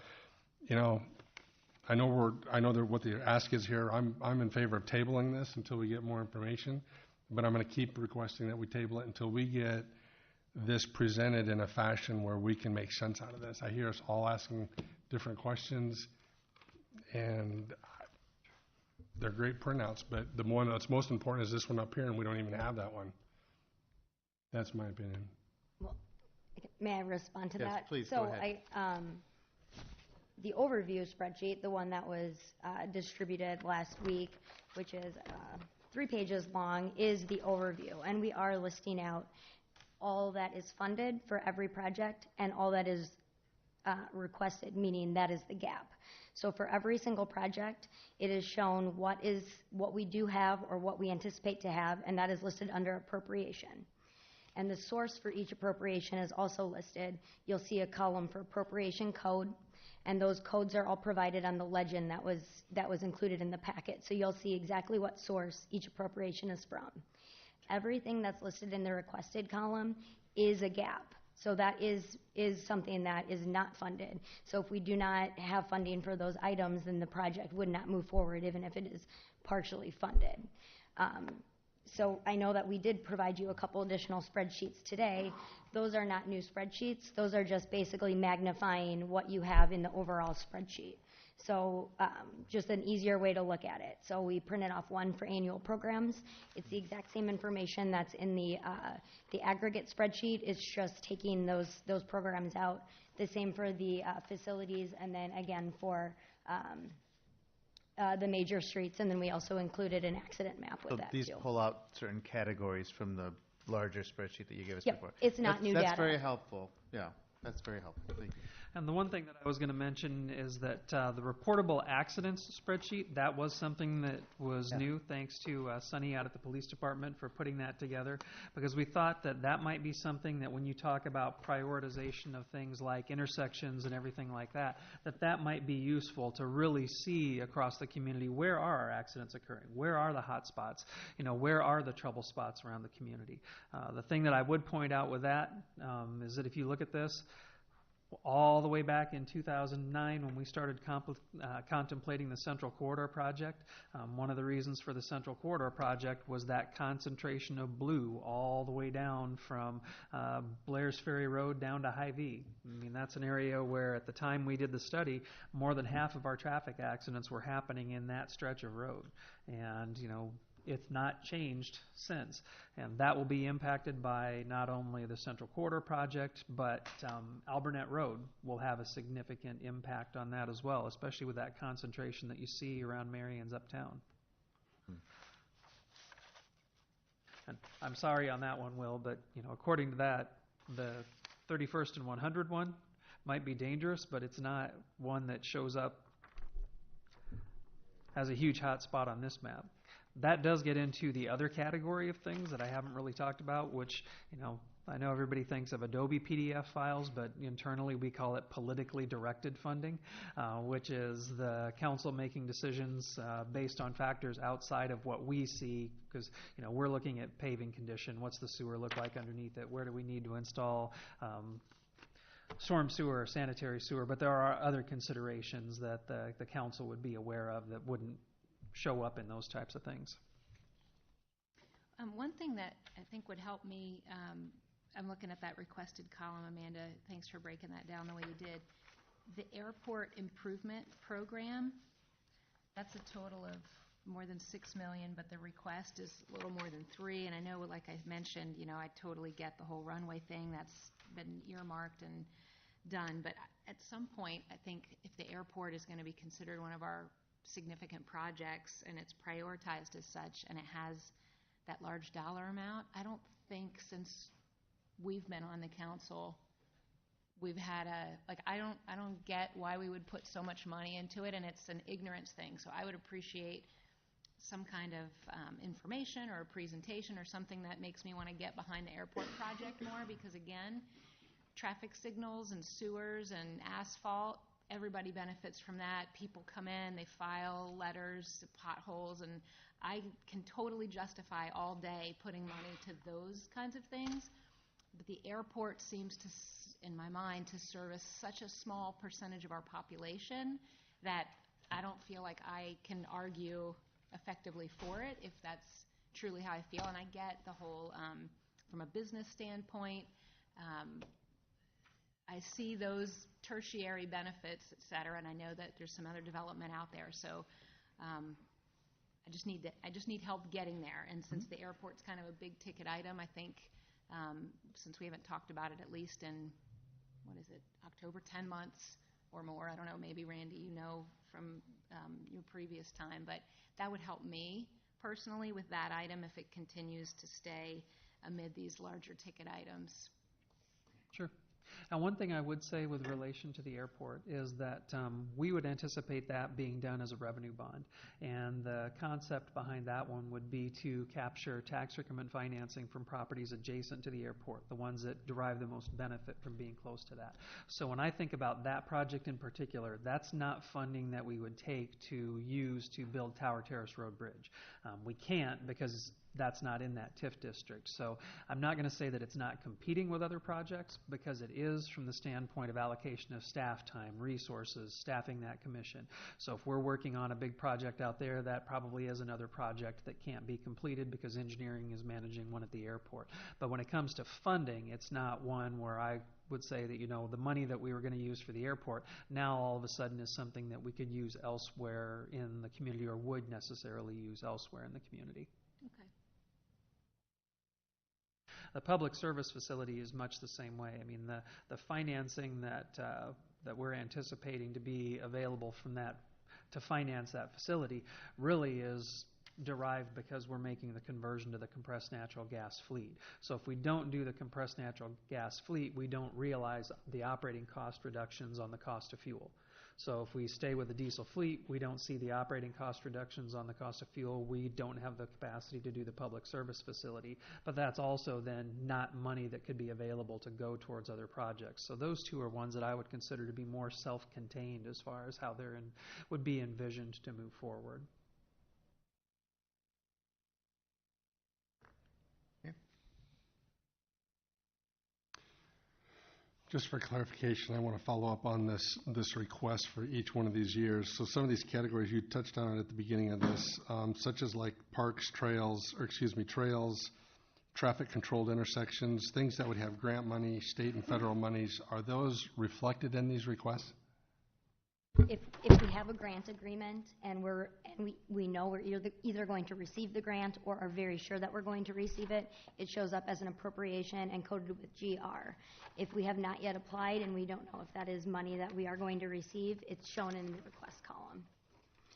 I know that what the ask is here. I'm in favor of tabling this until we get more information, but I'm going to keep requesting that we table it until we get this presented in a fashion where we can make sense out of this. I hear us all asking different questions, and they're great printouts, but the one that's most important is this one up here, and we don't even have that one. That's my opinion. Well, may I respond to Yes, that? please, So go ahead. The overview spreadsheet, the one that was distributed last week, which is 3 pages long, is the overview. And we are listing out all that is funded for every project and all that is requested, meaning that is the gap. So for every single project, it is shown what we do have or what we anticipate to have, and that is listed under appropriation. And the source for each appropriation is also listed. You'll see a column for appropriation code, and those codes are all provided on the legend that was included in the packet. So you'll see exactly what source each appropriation is from. Everything that's listed in the requested column is a gap. So that is something that is not funded. So if we do not have funding for those items, then the project would not move forward, even if it is partially funded. So I know that we did provide you a couple additional spreadsheets today. Those are not new spreadsheets. Those are just basically magnifying what you have in the overall spreadsheet. So just an easier way to look at it. So we printed off one for annual programs. It's the exact same information that's in the aggregate spreadsheet. It's just taking those programs out. The same for the facilities, and then again for the major streets, and then we also included an accident map with So that these too. pull out certain categories from the larger spreadsheet that you gave us Yep, before. it's not new data. That's very helpful. Yeah, that's very helpful. Thank you. And the one thing that I was going to mention is that the reportable accidents spreadsheet, that was something that was new, thanks to Sunny out at the police department for putting that together, because we thought that that might be something that when you talk about prioritization of things like intersections and everything like that, that might be useful to really see across the community, where are our accidents occurring? Where are the hot spots? Where are the trouble spots around the community? The thing that I would point out with that is that if you look at this, all the way back in 2009 when we started contemplating the Central Corridor project. One of the reasons for the Central Corridor project was that concentration of blue all the way down from Blair's Ferry Road down to Hy-Vee. I mean, that's an area where at the time we did the study, more than half of our traffic accidents were happening in that stretch of road. And, it's not changed since. And that will be impacted by not only the Central Corridor project, but Alburnett Road will have a significant impact on that as well, especially with that concentration that you see around Marion's uptown. And I'm sorry on that one, Will, but according to that, the 31st and 100 one might be dangerous, but it's not one that shows up as a huge hot spot on this map. That does get into the other category of things that I haven't really talked about, which, I know everybody thinks of Adobe PDF files, but internally we call it politically directed funding, which is the council making decisions based on factors outside of what we see, because, we're looking at paving condition, what's the sewer look like underneath it, where do we need to install storm sewer or sanitary sewer, but there are other considerations that the council would be aware of that wouldn't show up in those types of things. One thing that I think would help me, I'm looking at that requested column, Amanda, thanks for breaking that down the way you did. The airport improvement program, that's a total of more than $6 million, but the request is a little more than $3 million. And I know, like I mentioned, I totally get the whole runway thing that's been earmarked and done. But at some point, I think if the airport is going to be considered one of our significant projects and it's prioritized as such and it has that large dollar amount, I don't think since we've been on the council we've had I don't get why we would put so much money into it, and it's an ignorance thing. So I would appreciate some kind of information or a presentation or something that makes me want to get behind the airport project more, because again, traffic signals and sewers and asphalt, everybody benefits from that. People come in, they file letters, potholes, and I can totally justify all day putting money to those kinds of things. but the airport seems to, in my mind, to service such a small percentage of our population that I don't feel like I can argue effectively for it if that's truly how I feel. And I get the whole, from a business standpoint, I see those tertiary benefits, et cetera, and I know that there's some other development out there. So I just need help getting there. And since the airport's kind of a big ticket item, I think since we haven't talked about it at least in, October, 10 months or more. I don't know, maybe Randy, you know from your previous time, but that would help me personally with that item if it continues to stay amid these larger ticket items. Sure. Now, one thing I would say with relation to the airport is that we would anticipate that being done as a revenue bond. And the concept behind that one would be to capture tax increment financing from properties adjacent to the airport, the ones that derive the most benefit from being close to that. So when I think about that project in particular, that's not funding that we would take to use to build Tower Terrace Road Bridge. We can't because that's not in that TIF district. So I'm not going to say that it's not competing with other projects, because it is from the standpoint of allocation of staff time, resources, staffing that commission. So if we're working on a big project out there, that probably is another project that can't be completed because engineering is managing one at the airport. But when it comes to funding, it's not one where I would say that, the money that we were going to use for the airport now all of a sudden is something that we could use elsewhere in the community or would necessarily use elsewhere in the community. Okay. The public service facility is much the same way. I mean, the financing that we're anticipating to be available from that to finance that facility really is derived because we're making the conversion to the compressed natural gas fleet. So if we don't do the compressed natural gas fleet, we don't realize the operating cost reductions on the cost of fuel. So if we stay with the diesel fleet, we don't see the operating cost reductions on the cost of fuel. We don't have the capacity to do the public service facility. But that's also then not money that could be available to go towards other projects. So those two are ones that I would consider to be more self-contained as far as how they're would be envisioned to move forward. Just for clarification, I want to follow up on this request for each one of these years. So some of these categories, you touched on it at the beginning of this, such as like parks, trails, traffic-controlled intersections, things that would have grant money, state and federal monies. Are those reflected in these requests? If we have a grant agreement and we know we're either going to receive the grant or are very sure that we're going to receive it, it shows up as an appropriation and coded with GR. If we have not yet applied and we don't know if that is money that we are going to receive, it's shown in the request column.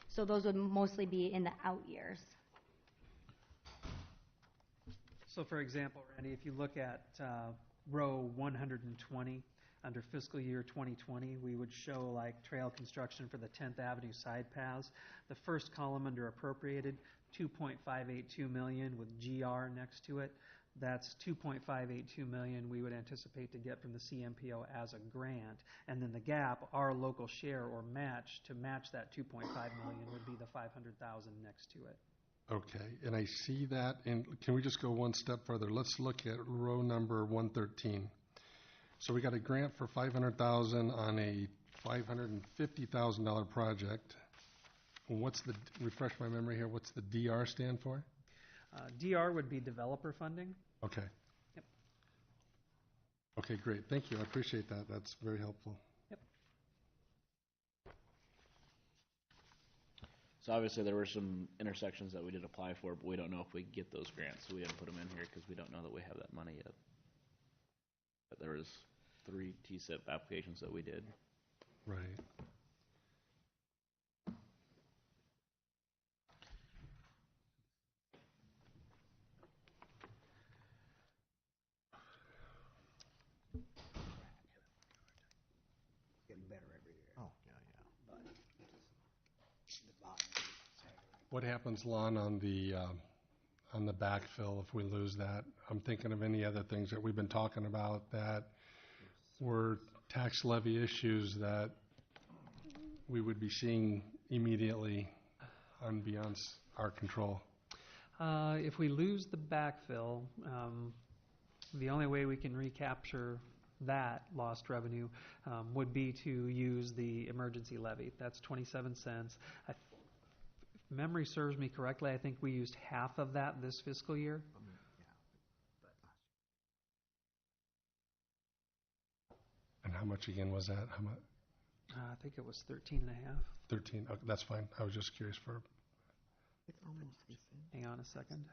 So those would mostly be in the out years. So for example, Randy, if you look at row 120, under fiscal year 2020, we would show like trail construction for the 10th Avenue side paths. The first column under appropriated, $2.582 million with GR next to it. That's $2.582 million we would anticipate to get from the CMPO as a grant. And then the gap, our local share or match to match that $2.5 million would be the $500,000 next to it. Okay, and I see that. And can we just go one step further? Let's look at row number 113. So we got a grant for $500,000 on a $550,000 project. Refresh my memory here, what's the DR stand for? DR would be developer funding. Okay. Yep. Okay, great. Thank you. I appreciate that. That's very helpful. Yep. So obviously there were some intersections that we did apply for, but we don't know if we get those grants, so we didn't put them in here because we don't know that we have that money yet. But there was 3 TCIP applications that we did. Right. Getting better every year. Oh, yeah. What happens, Lon, on the backfill if we lose that? I'm thinking of any other things that we've been talking about that were tax levy issues that we would be seeing immediately on beyond our control. If we lose the backfill, the only way we can recapture that lost revenue would be to use the emergency levy. That's 27 cents. If memory serves me correctly, I think we used half of that this fiscal year. And how much again was that? How much? I think it was 13 and a half. 13, okay, that's fine. I was just curious for, Hang on a second.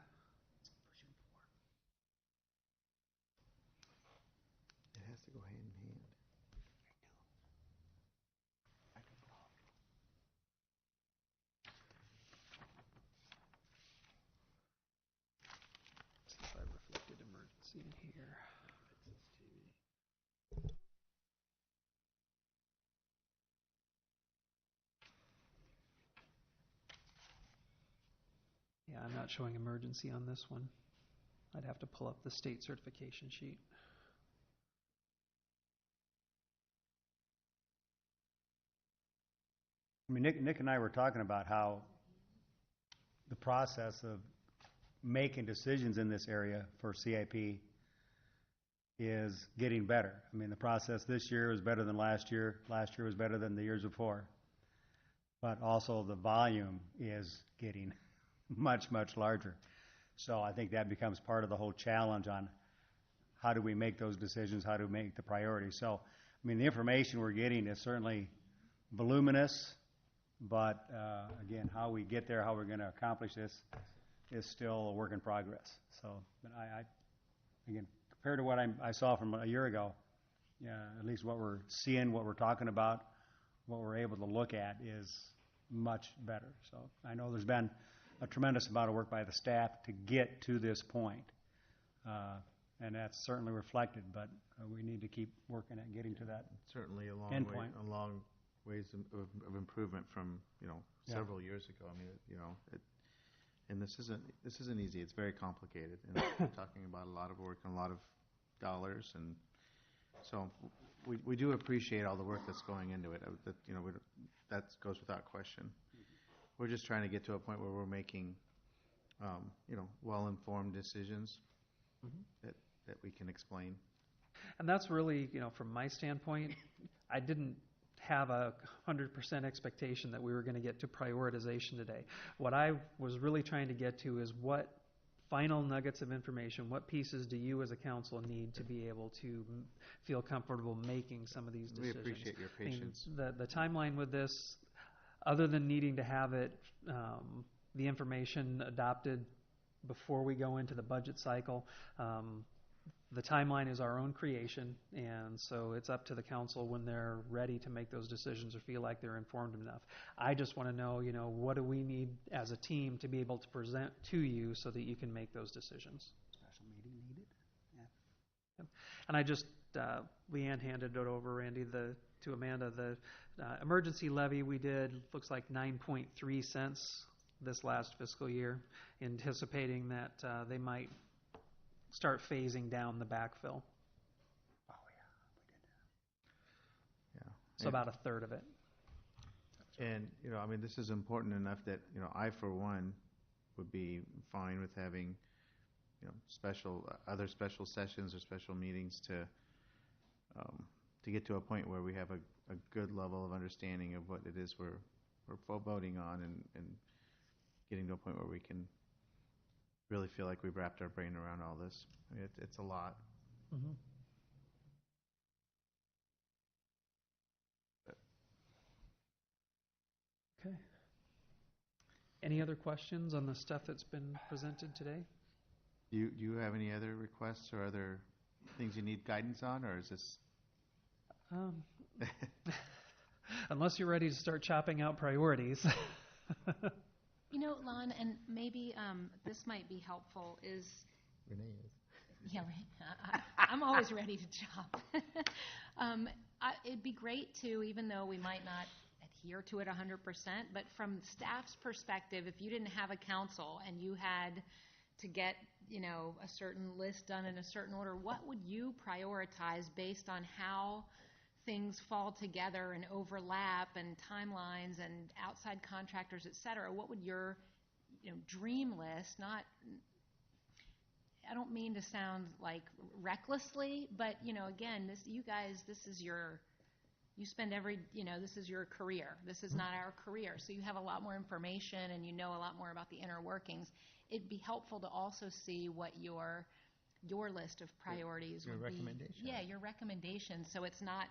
It has to go hand in hand. See if I reflected emergency in here. Yeah, I'm not showing emergency on this one. I'd have to pull up the state certification sheet. I mean, Nick and I were talking about how the process of making decisions in this area for CIP is getting better. I mean, the process this year was better than last year. Last year was better than the years before. But also the volume is getting much, much larger. So I think that becomes part of the whole challenge on how do we make those decisions, how do we make the priorities. So, I mean, the information we're getting is certainly voluminous, but again, how we get there, how we're going to accomplish this is still a work in progress. So, but I again, compared to what I saw from a year ago, at least what we're seeing, what we're talking about, what we're able to look at is much better. So I know there's been a tremendous amount of work by the staff to get to this point. And that's certainly reflected, but we need to keep working at getting to that. Certainly a long Endpoint. way, a long ways of improvement from, Yeah. several years ago. I mean, and this isn't easy. It's very complicated. And we're talking about a lot of work and a lot of dollars. And so we do appreciate all the work that's going into it. That goes without question. We're just trying to get to a point where we're making, well-informed decisions that we can explain. And that's really, from my standpoint, I didn't have 100% expectation that we were going to get to prioritization today. What I was really trying to get to is what final nuggets of information, what pieces do you as a council need to be able to feel comfortable making some of these decisions? We appreciate your patience. The timeline with this, other than needing to have it, the information adopted before we go into the budget cycle, the timeline is our own creation, and so it's up to the council when they're ready to make those decisions or feel like they're informed enough. I just want to know, what do we need as a team to be able to present to you so that you can make those decisions. Special meeting needed? Yeah. And I just, Leanne handed it over, Randy, to Amanda. The emergency levy we did, looks like 9.3 cents this last fiscal year, anticipating that they might start phasing down the backfill. Oh, yeah, we did. Yeah. So about a third of it. And, this is important enough that, I, for one, would be fine with having, other special sessions or special meetings to get to a point where we have a good level of understanding of what it is we're voting on and getting to a point where we can really feel like we've wrapped our brain around all this. I mean, it's a lot. Mm-hmm. Okay. Any other questions on the stuff that's been presented today? Do you have any other requests or other things you need guidance on, or is this? Unless you're ready to start chopping out priorities. Lon, and maybe this might be helpful, is... Renee is. Yeah, I'm always ready to chop. It'd be great to, even though we might not adhere to it 100%, but from staff's perspective, if you didn't have a council and you had to get, a certain list done in a certain order, what would you prioritize based on how things fall together and overlap and timelines and outside contractors, et cetera? What would your dream list, not I don't mean to sound like recklessly, but, again, you spend this is your career. This is not our career. So you have a lot more information and you know a lot more about the inner workings. It'd be helpful to also see what your list of priorities would be. Your recommendation. Yeah, your recommendations. So it's not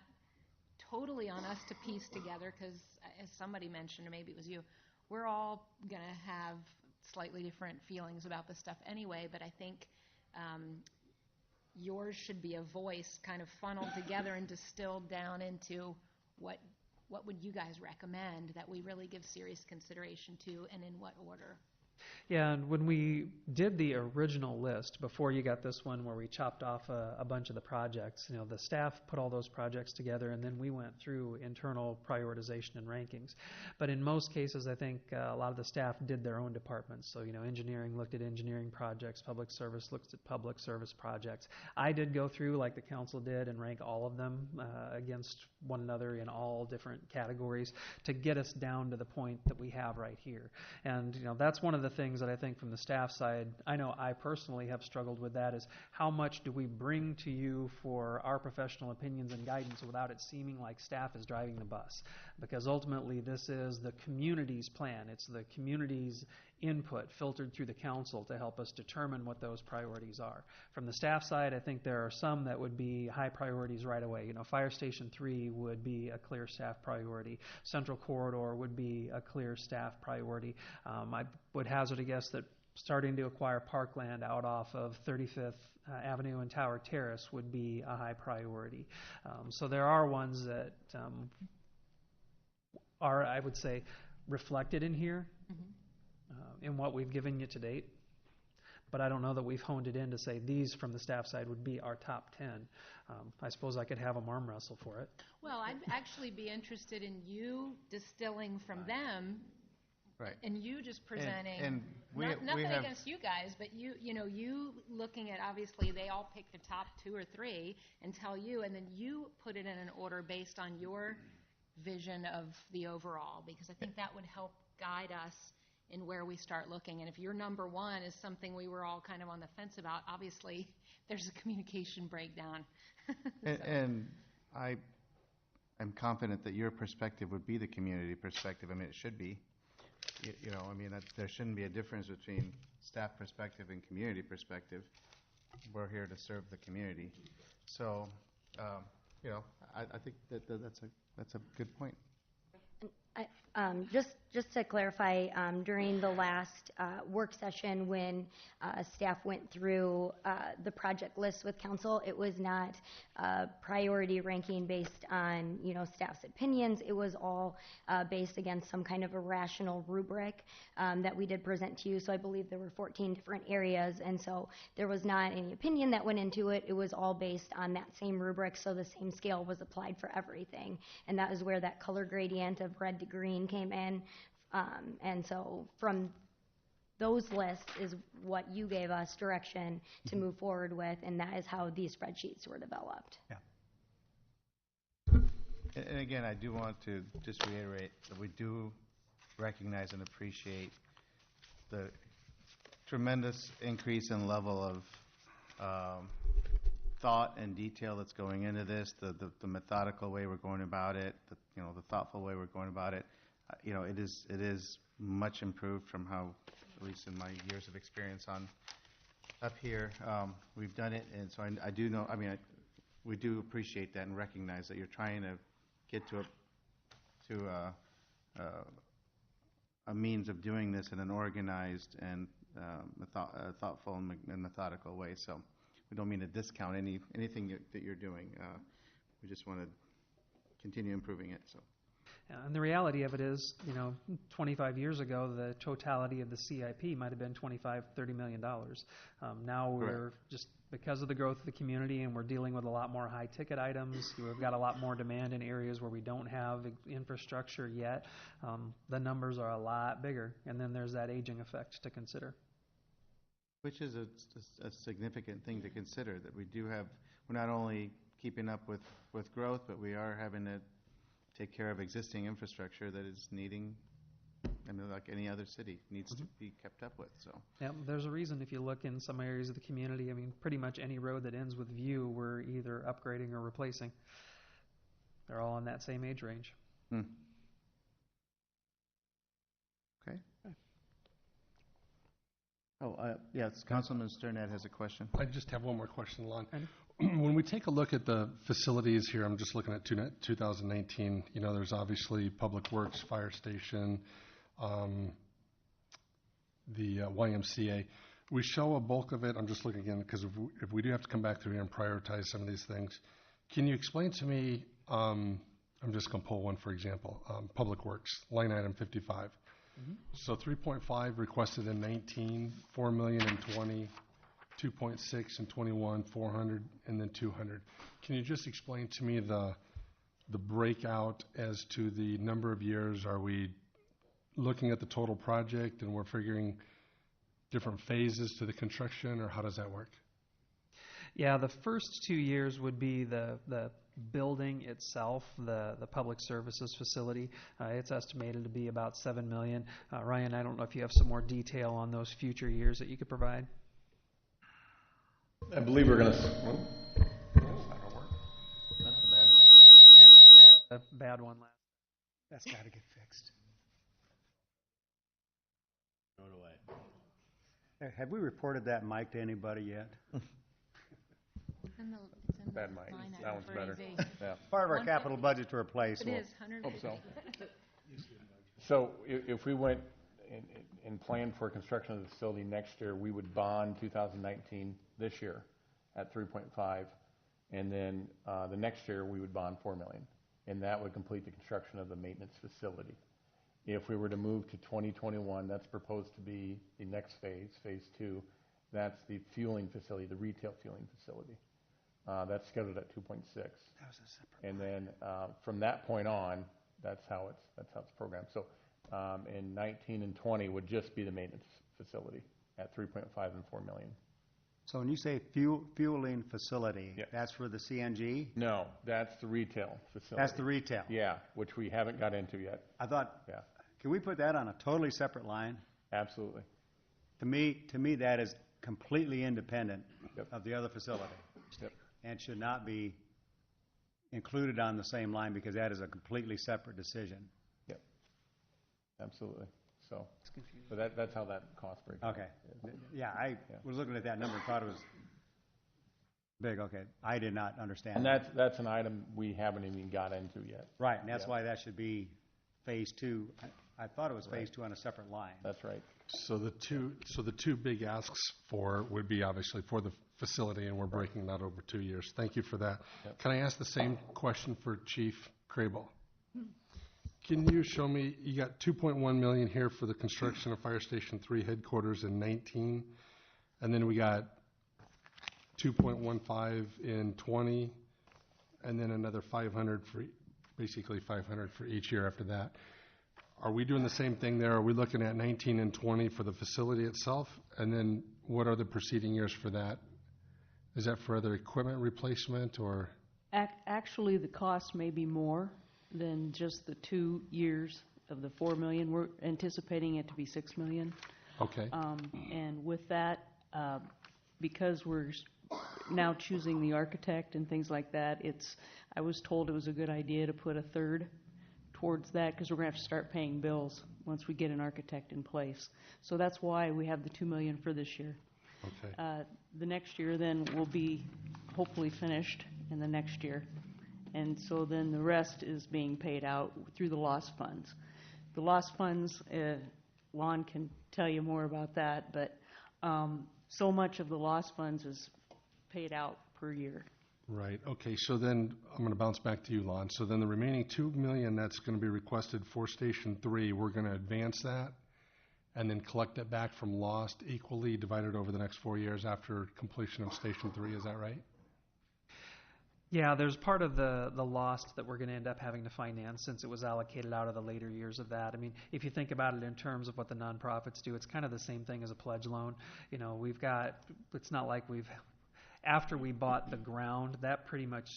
totally on us to piece together because, as somebody mentioned, or maybe it was you, we're all going to have slightly different feelings about this stuff anyway, but I think yours should be a voice kind of funneled together and distilled down into what would you guys recommend that we really give serious consideration to, and in what order. Yeah, and when we did the original list, before you got this one where we chopped off a bunch of the projects, the staff put all those projects together, and then we went through internal prioritization and rankings. But in most cases, I think a lot of the staff did their own departments. So, engineering looked at engineering projects, public service looked at public service projects. I did go through, like the council did, and rank all of them against one another in all different categories to get us down to the point that we have right here. And, that's one of the things that I think from the staff side, I know I personally have struggled with that, is how much do we bring to you for our professional opinions and guidance without it seeming like staff is driving the bus? Because ultimately this is the community's plan. It's the community's input filtered through the council to help us determine what those priorities are. From the staff side, I think there are some that would be high priorities right away. Fire Station 3 would be a clear staff priority. Central Corridor would be a clear staff priority. I would hazard a guess that starting to acquire parkland out off of 35th Avenue and Tower Terrace would be a high priority. So there are ones that are, I would say, reflected in here. In what we've given you to date, but I don't know that we've honed it in to say these from the staff side would be our top 10. I suppose I could have them arm wrestle for it. Well, I'd actually be interested in you distilling from them, Right. and you just presenting. And nothing against you guys, but you looking at, obviously they all pick the top 2 or 3 and tell you, and then you put it in an order based on your vision of the overall, because I think that would help guide us in where we start looking. And if your number 1 is something we were all kind of on the fence about, obviously there's a communication breakdown. And I am confident that your perspective would be the community perspective. I mean, it should be. There shouldn't be a difference between staff perspective and community perspective. We're here to serve the community. So, I think that's a good point. Just to clarify, during the last work session when staff went through the project list with council, it was not priority ranking based on staff's opinions. It was all based against some kind of a rational rubric that we did present to you. So I believe there were 14 different areas, and so there was not any opinion that went into it. It was all based on that same rubric, so the same scale was applied for everything, and that is where that color gradient of red to green came in. And so from those lists is what you gave us direction to move forward with, and that is how these spreadsheets were developed. Yeah. And again, I do want to just reiterate that we do recognize and appreciate the tremendous increase in level of thought and detail that's going into this, the methodical way we're going about it, the thoughtful way we're going about it. It is much improved from how, at least in my years of experience up here, we've done it, and so I do know. We do appreciate that and recognize that you're trying to get to a means of doing this in an organized and thoughtful and methodical way. So we don't mean to discount anything that you're doing. We just want to continue improving it. So. And the reality of it is, 25 years ago, the totality of the CIP might have been $25-30 million. Now we're just, because of the growth of the community, and we're dealing with a lot more high-ticket items, we've got a lot more demand in areas where we don't have infrastructure yet. The numbers are a lot bigger, and then there's that aging effect to consider. Which is a significant thing to consider, that we're not only keeping up with growth, but we are having to take care of existing infrastructure that is needing I mean, like any other city, needs to be kept up with, so. Yeah, there's a reason if you look in some areas of the community, I mean, pretty much any road that ends with view, we're either upgrading or replacing. They're all in that same age range. Hmm. Okay. Oh, yes, Councilman Sternad has a question. I just have one more question, Lon. When we take a look at the facilities here, I'm just looking at 2019, you know, there's obviously Public Works, Fire Station, the YMCA. We show a bulk of it, I'm just looking again, because if we do have to come back through here and prioritize some of these things, can you explain to me, I'm just going to pull one for example, Public Works, line item 55. So 3.5 requested in 19, 4 million in 20, 2.6 in 21, 400, and then 200. Can you just explain to me the breakout as to the number of years? Are we looking at the total project and we're figuring different phases to the construction, or how does that work? Yeah, the first 2 years would be the building itself, the public services facility. It's estimated to be about $7 million. Ryan, I don't know if you have some more detail on those future years that you could provide. I believe we're going to. That's not gonna work. That's the bad one. A bad one last. That's got to get fixed. Throw it away. Have we reported that mic to anybody yet? It's in the Bad mic. line That item one's for better. AV. Yeah. Part of our capital budget to replace. It Well, is, 100. Hope so. So if we went and planned for construction of the facility next year, we would bond 2019 this year at 3.5, and then the next year we would bond 4 million, and that would complete the construction of the maintenance facility. If we were to move to 2021, that's proposed to be the next phase, phase 2. That's the fueling facility, the retail fueling facility. That's scheduled at 2.6. And then from that point on, that's how it's programmed. So in 19 and 20 would just be the maintenance facility at 3.5 and 4 million. So when you say fueling facility, Yeah. that's for the CNG? No, that's the retail facility. That's the retail? Yeah, which we haven't got into yet. I thought, Yeah, can we put that on a totally separate line? absolutely. To me, that is completely independent Yep. of the other facility. Yep. And should not be included on the same line because that is a completely separate decision. Yep, absolutely. So that's how that cost breaks. Okay. Yeah, I was looking at that number and thought it was big. Okay. I did not understand. And that. that's an item we haven't even got into yet. Right, and that's Yeah. why that should be phase 2. I thought it was phase 2 on a separate line. That's right. So the two big asks for would be obviously for the facility, and we're breaking that over 2 years. Thank you for that. Yep. Can I ask the same question for Chief Crable? Can you show me, you got 2.1 million here for the construction of Fire Station 3 headquarters in 19, and then we got 2.15 in 20, and then another 500 for, basically 500 for each year after that. Are we doing the same thing there? Are we looking at 19 and 20 for the facility itself? And then what are the preceding years for that? Is that for other equipment replacement or? Actually, the cost may be more than just the 2 years of the 4 million. We're anticipating it to be 6 million. Okay. And with that, because we're now choosing the architect and things like that, I was told it was a good idea to put a third towards that because we're going to have to start paying bills once we get an architect in place. So that's why we have the 2 million for this year. Okay. The next year then will be hopefully finished in the next year. And so then the rest is being paid out through the loss funds. The loss funds, Lon can tell you more about that, but so much of the loss funds is paid out per year. Right. Okay. So then I'm going to bounce back to you, Lon. So then the remaining 2 million that's going to be requested for Station 3, we're going to advance that and then collect it back from lost equally divided over the next 4 years after completion of Station 3. Is that right? Yeah, there's part of the lost that we're going to end up having to finance since it was allocated out of the later years of that. I mean, if you think about it in terms of what the nonprofits do, it's kind of the same thing as a pledge loan. You know, it's not like after we bought the ground, that pretty much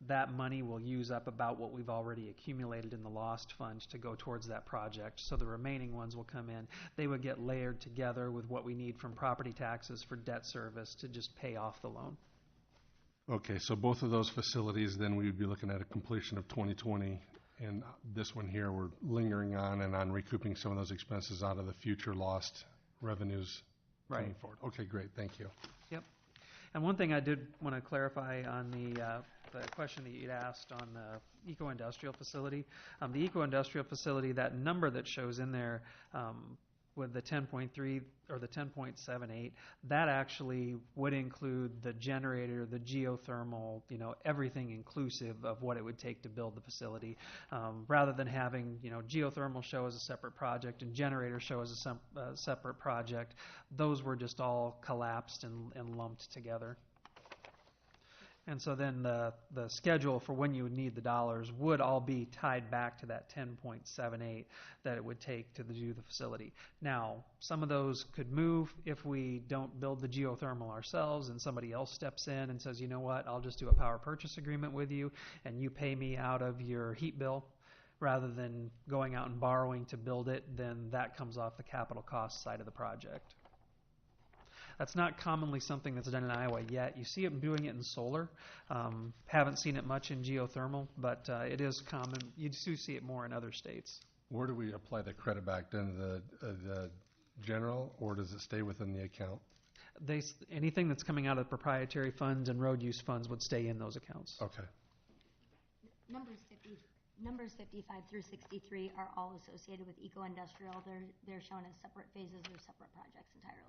that money will use up about what we've already accumulated in the lost fund to go towards that project. So the remaining ones will come in. They would get layered together with what we need from property taxes for debt service to just pay off the loan. Okay, so both of those facilities, then we would be looking at a completion of 2020. And this one here, we're lingering on and on recouping some of those expenses out of the future lost revenues coming forward. Okay, great, thank you. Yep. And one thing I did want to clarify on the question that you'd asked on the eco-industrial facility. The eco-industrial facility, that number that shows in there with the 10.3 or the 10.78, that actually would include the generator, the geothermal, everything inclusive of what it would take to build the facility. Rather than having, geothermal show as a separate project and generator show as a separate project, those were just all collapsed and lumped together. And so then the schedule for when you would need the dollars would all be tied back to that 10.78 that it would take to do the facility. Now, some of those could move if we don't build the geothermal ourselves and somebody else steps in and says, you know what, I'll just do a power purchase agreement with you and you pay me out of your heat bill rather than going out and borrowing to build it, then that comes off the capital cost side of the project. That's not commonly something that's done in Iowa yet. You see them doing it in solar. Haven't seen it much in geothermal, but it is common. You do see it more in other states. Where do we apply the credit back? Then the general, or does it stay within the account? Anything that's coming out of proprietary funds and road use funds would stay in those accounts. Okay. Numbers 55 through 63 are all associated with eco-industrial. They're shown as separate phases or separate projects entirely.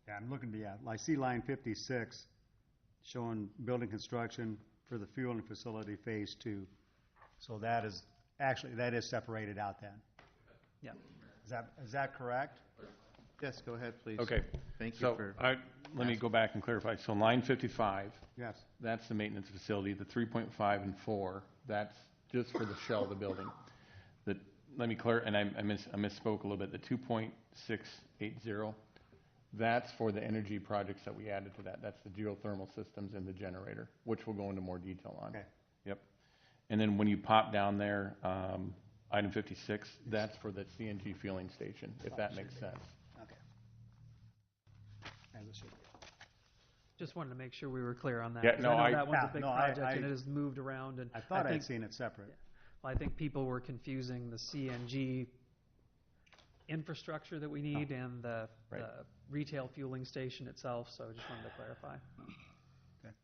Yeah, I'm looking I see line 56 showing building construction for the fueling facility phase 2. So that is separated out then. Yeah. Is that correct? Yes, go ahead, please. Okay. Thank you So for. let me go back and clarify. So line 55, Yes. that's the maintenance facility. The 3.5 and 4, that's just for the shell of the building. Let me clarify, and I misspoke a little bit. The 2.680, that's for the energy projects that we added to that. That's the geothermal systems and the generator, which we'll go into more detail on. Okay. Yep. And then when you pop down there, item 56, that's for the CNG fueling station, if that makes sense. Okay. As it should be. Just wanted to make sure we were clear on that. Yeah, 'cause no, I know that one's a big no, project I- and it has moved around. And I thought I'd think, seen it separate. well, I think people were confusing the CNG infrastructure that we need and the retail fueling station itself, so I just wanted to clarify. Okay.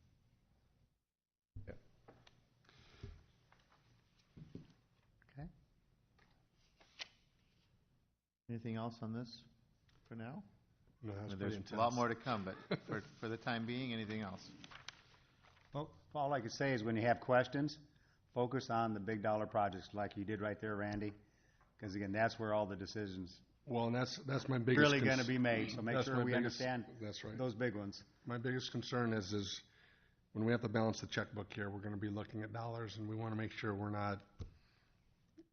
Yep. Okay. Anything else on this for now? No, that's There's pretty a lot intense. more to come, but for the time being, anything else? Well, all I could say is when you have questions, focus on the big dollar projects like you did right there, Randy. Because again, that's where all the decisions Well, and that's my biggest really going to be made. So make that's sure my we biggest- understand That's right. those big ones. My biggest concern is when we have to balance the checkbook here, we're going to be looking at dollars, and we want to make sure we're not,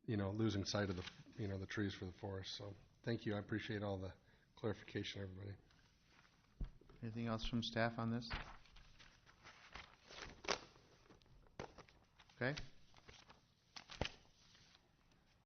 losing sight of the trees for the forest. So thank you. I appreciate all the clarification, everybody. Anything else from staff on this? Okay.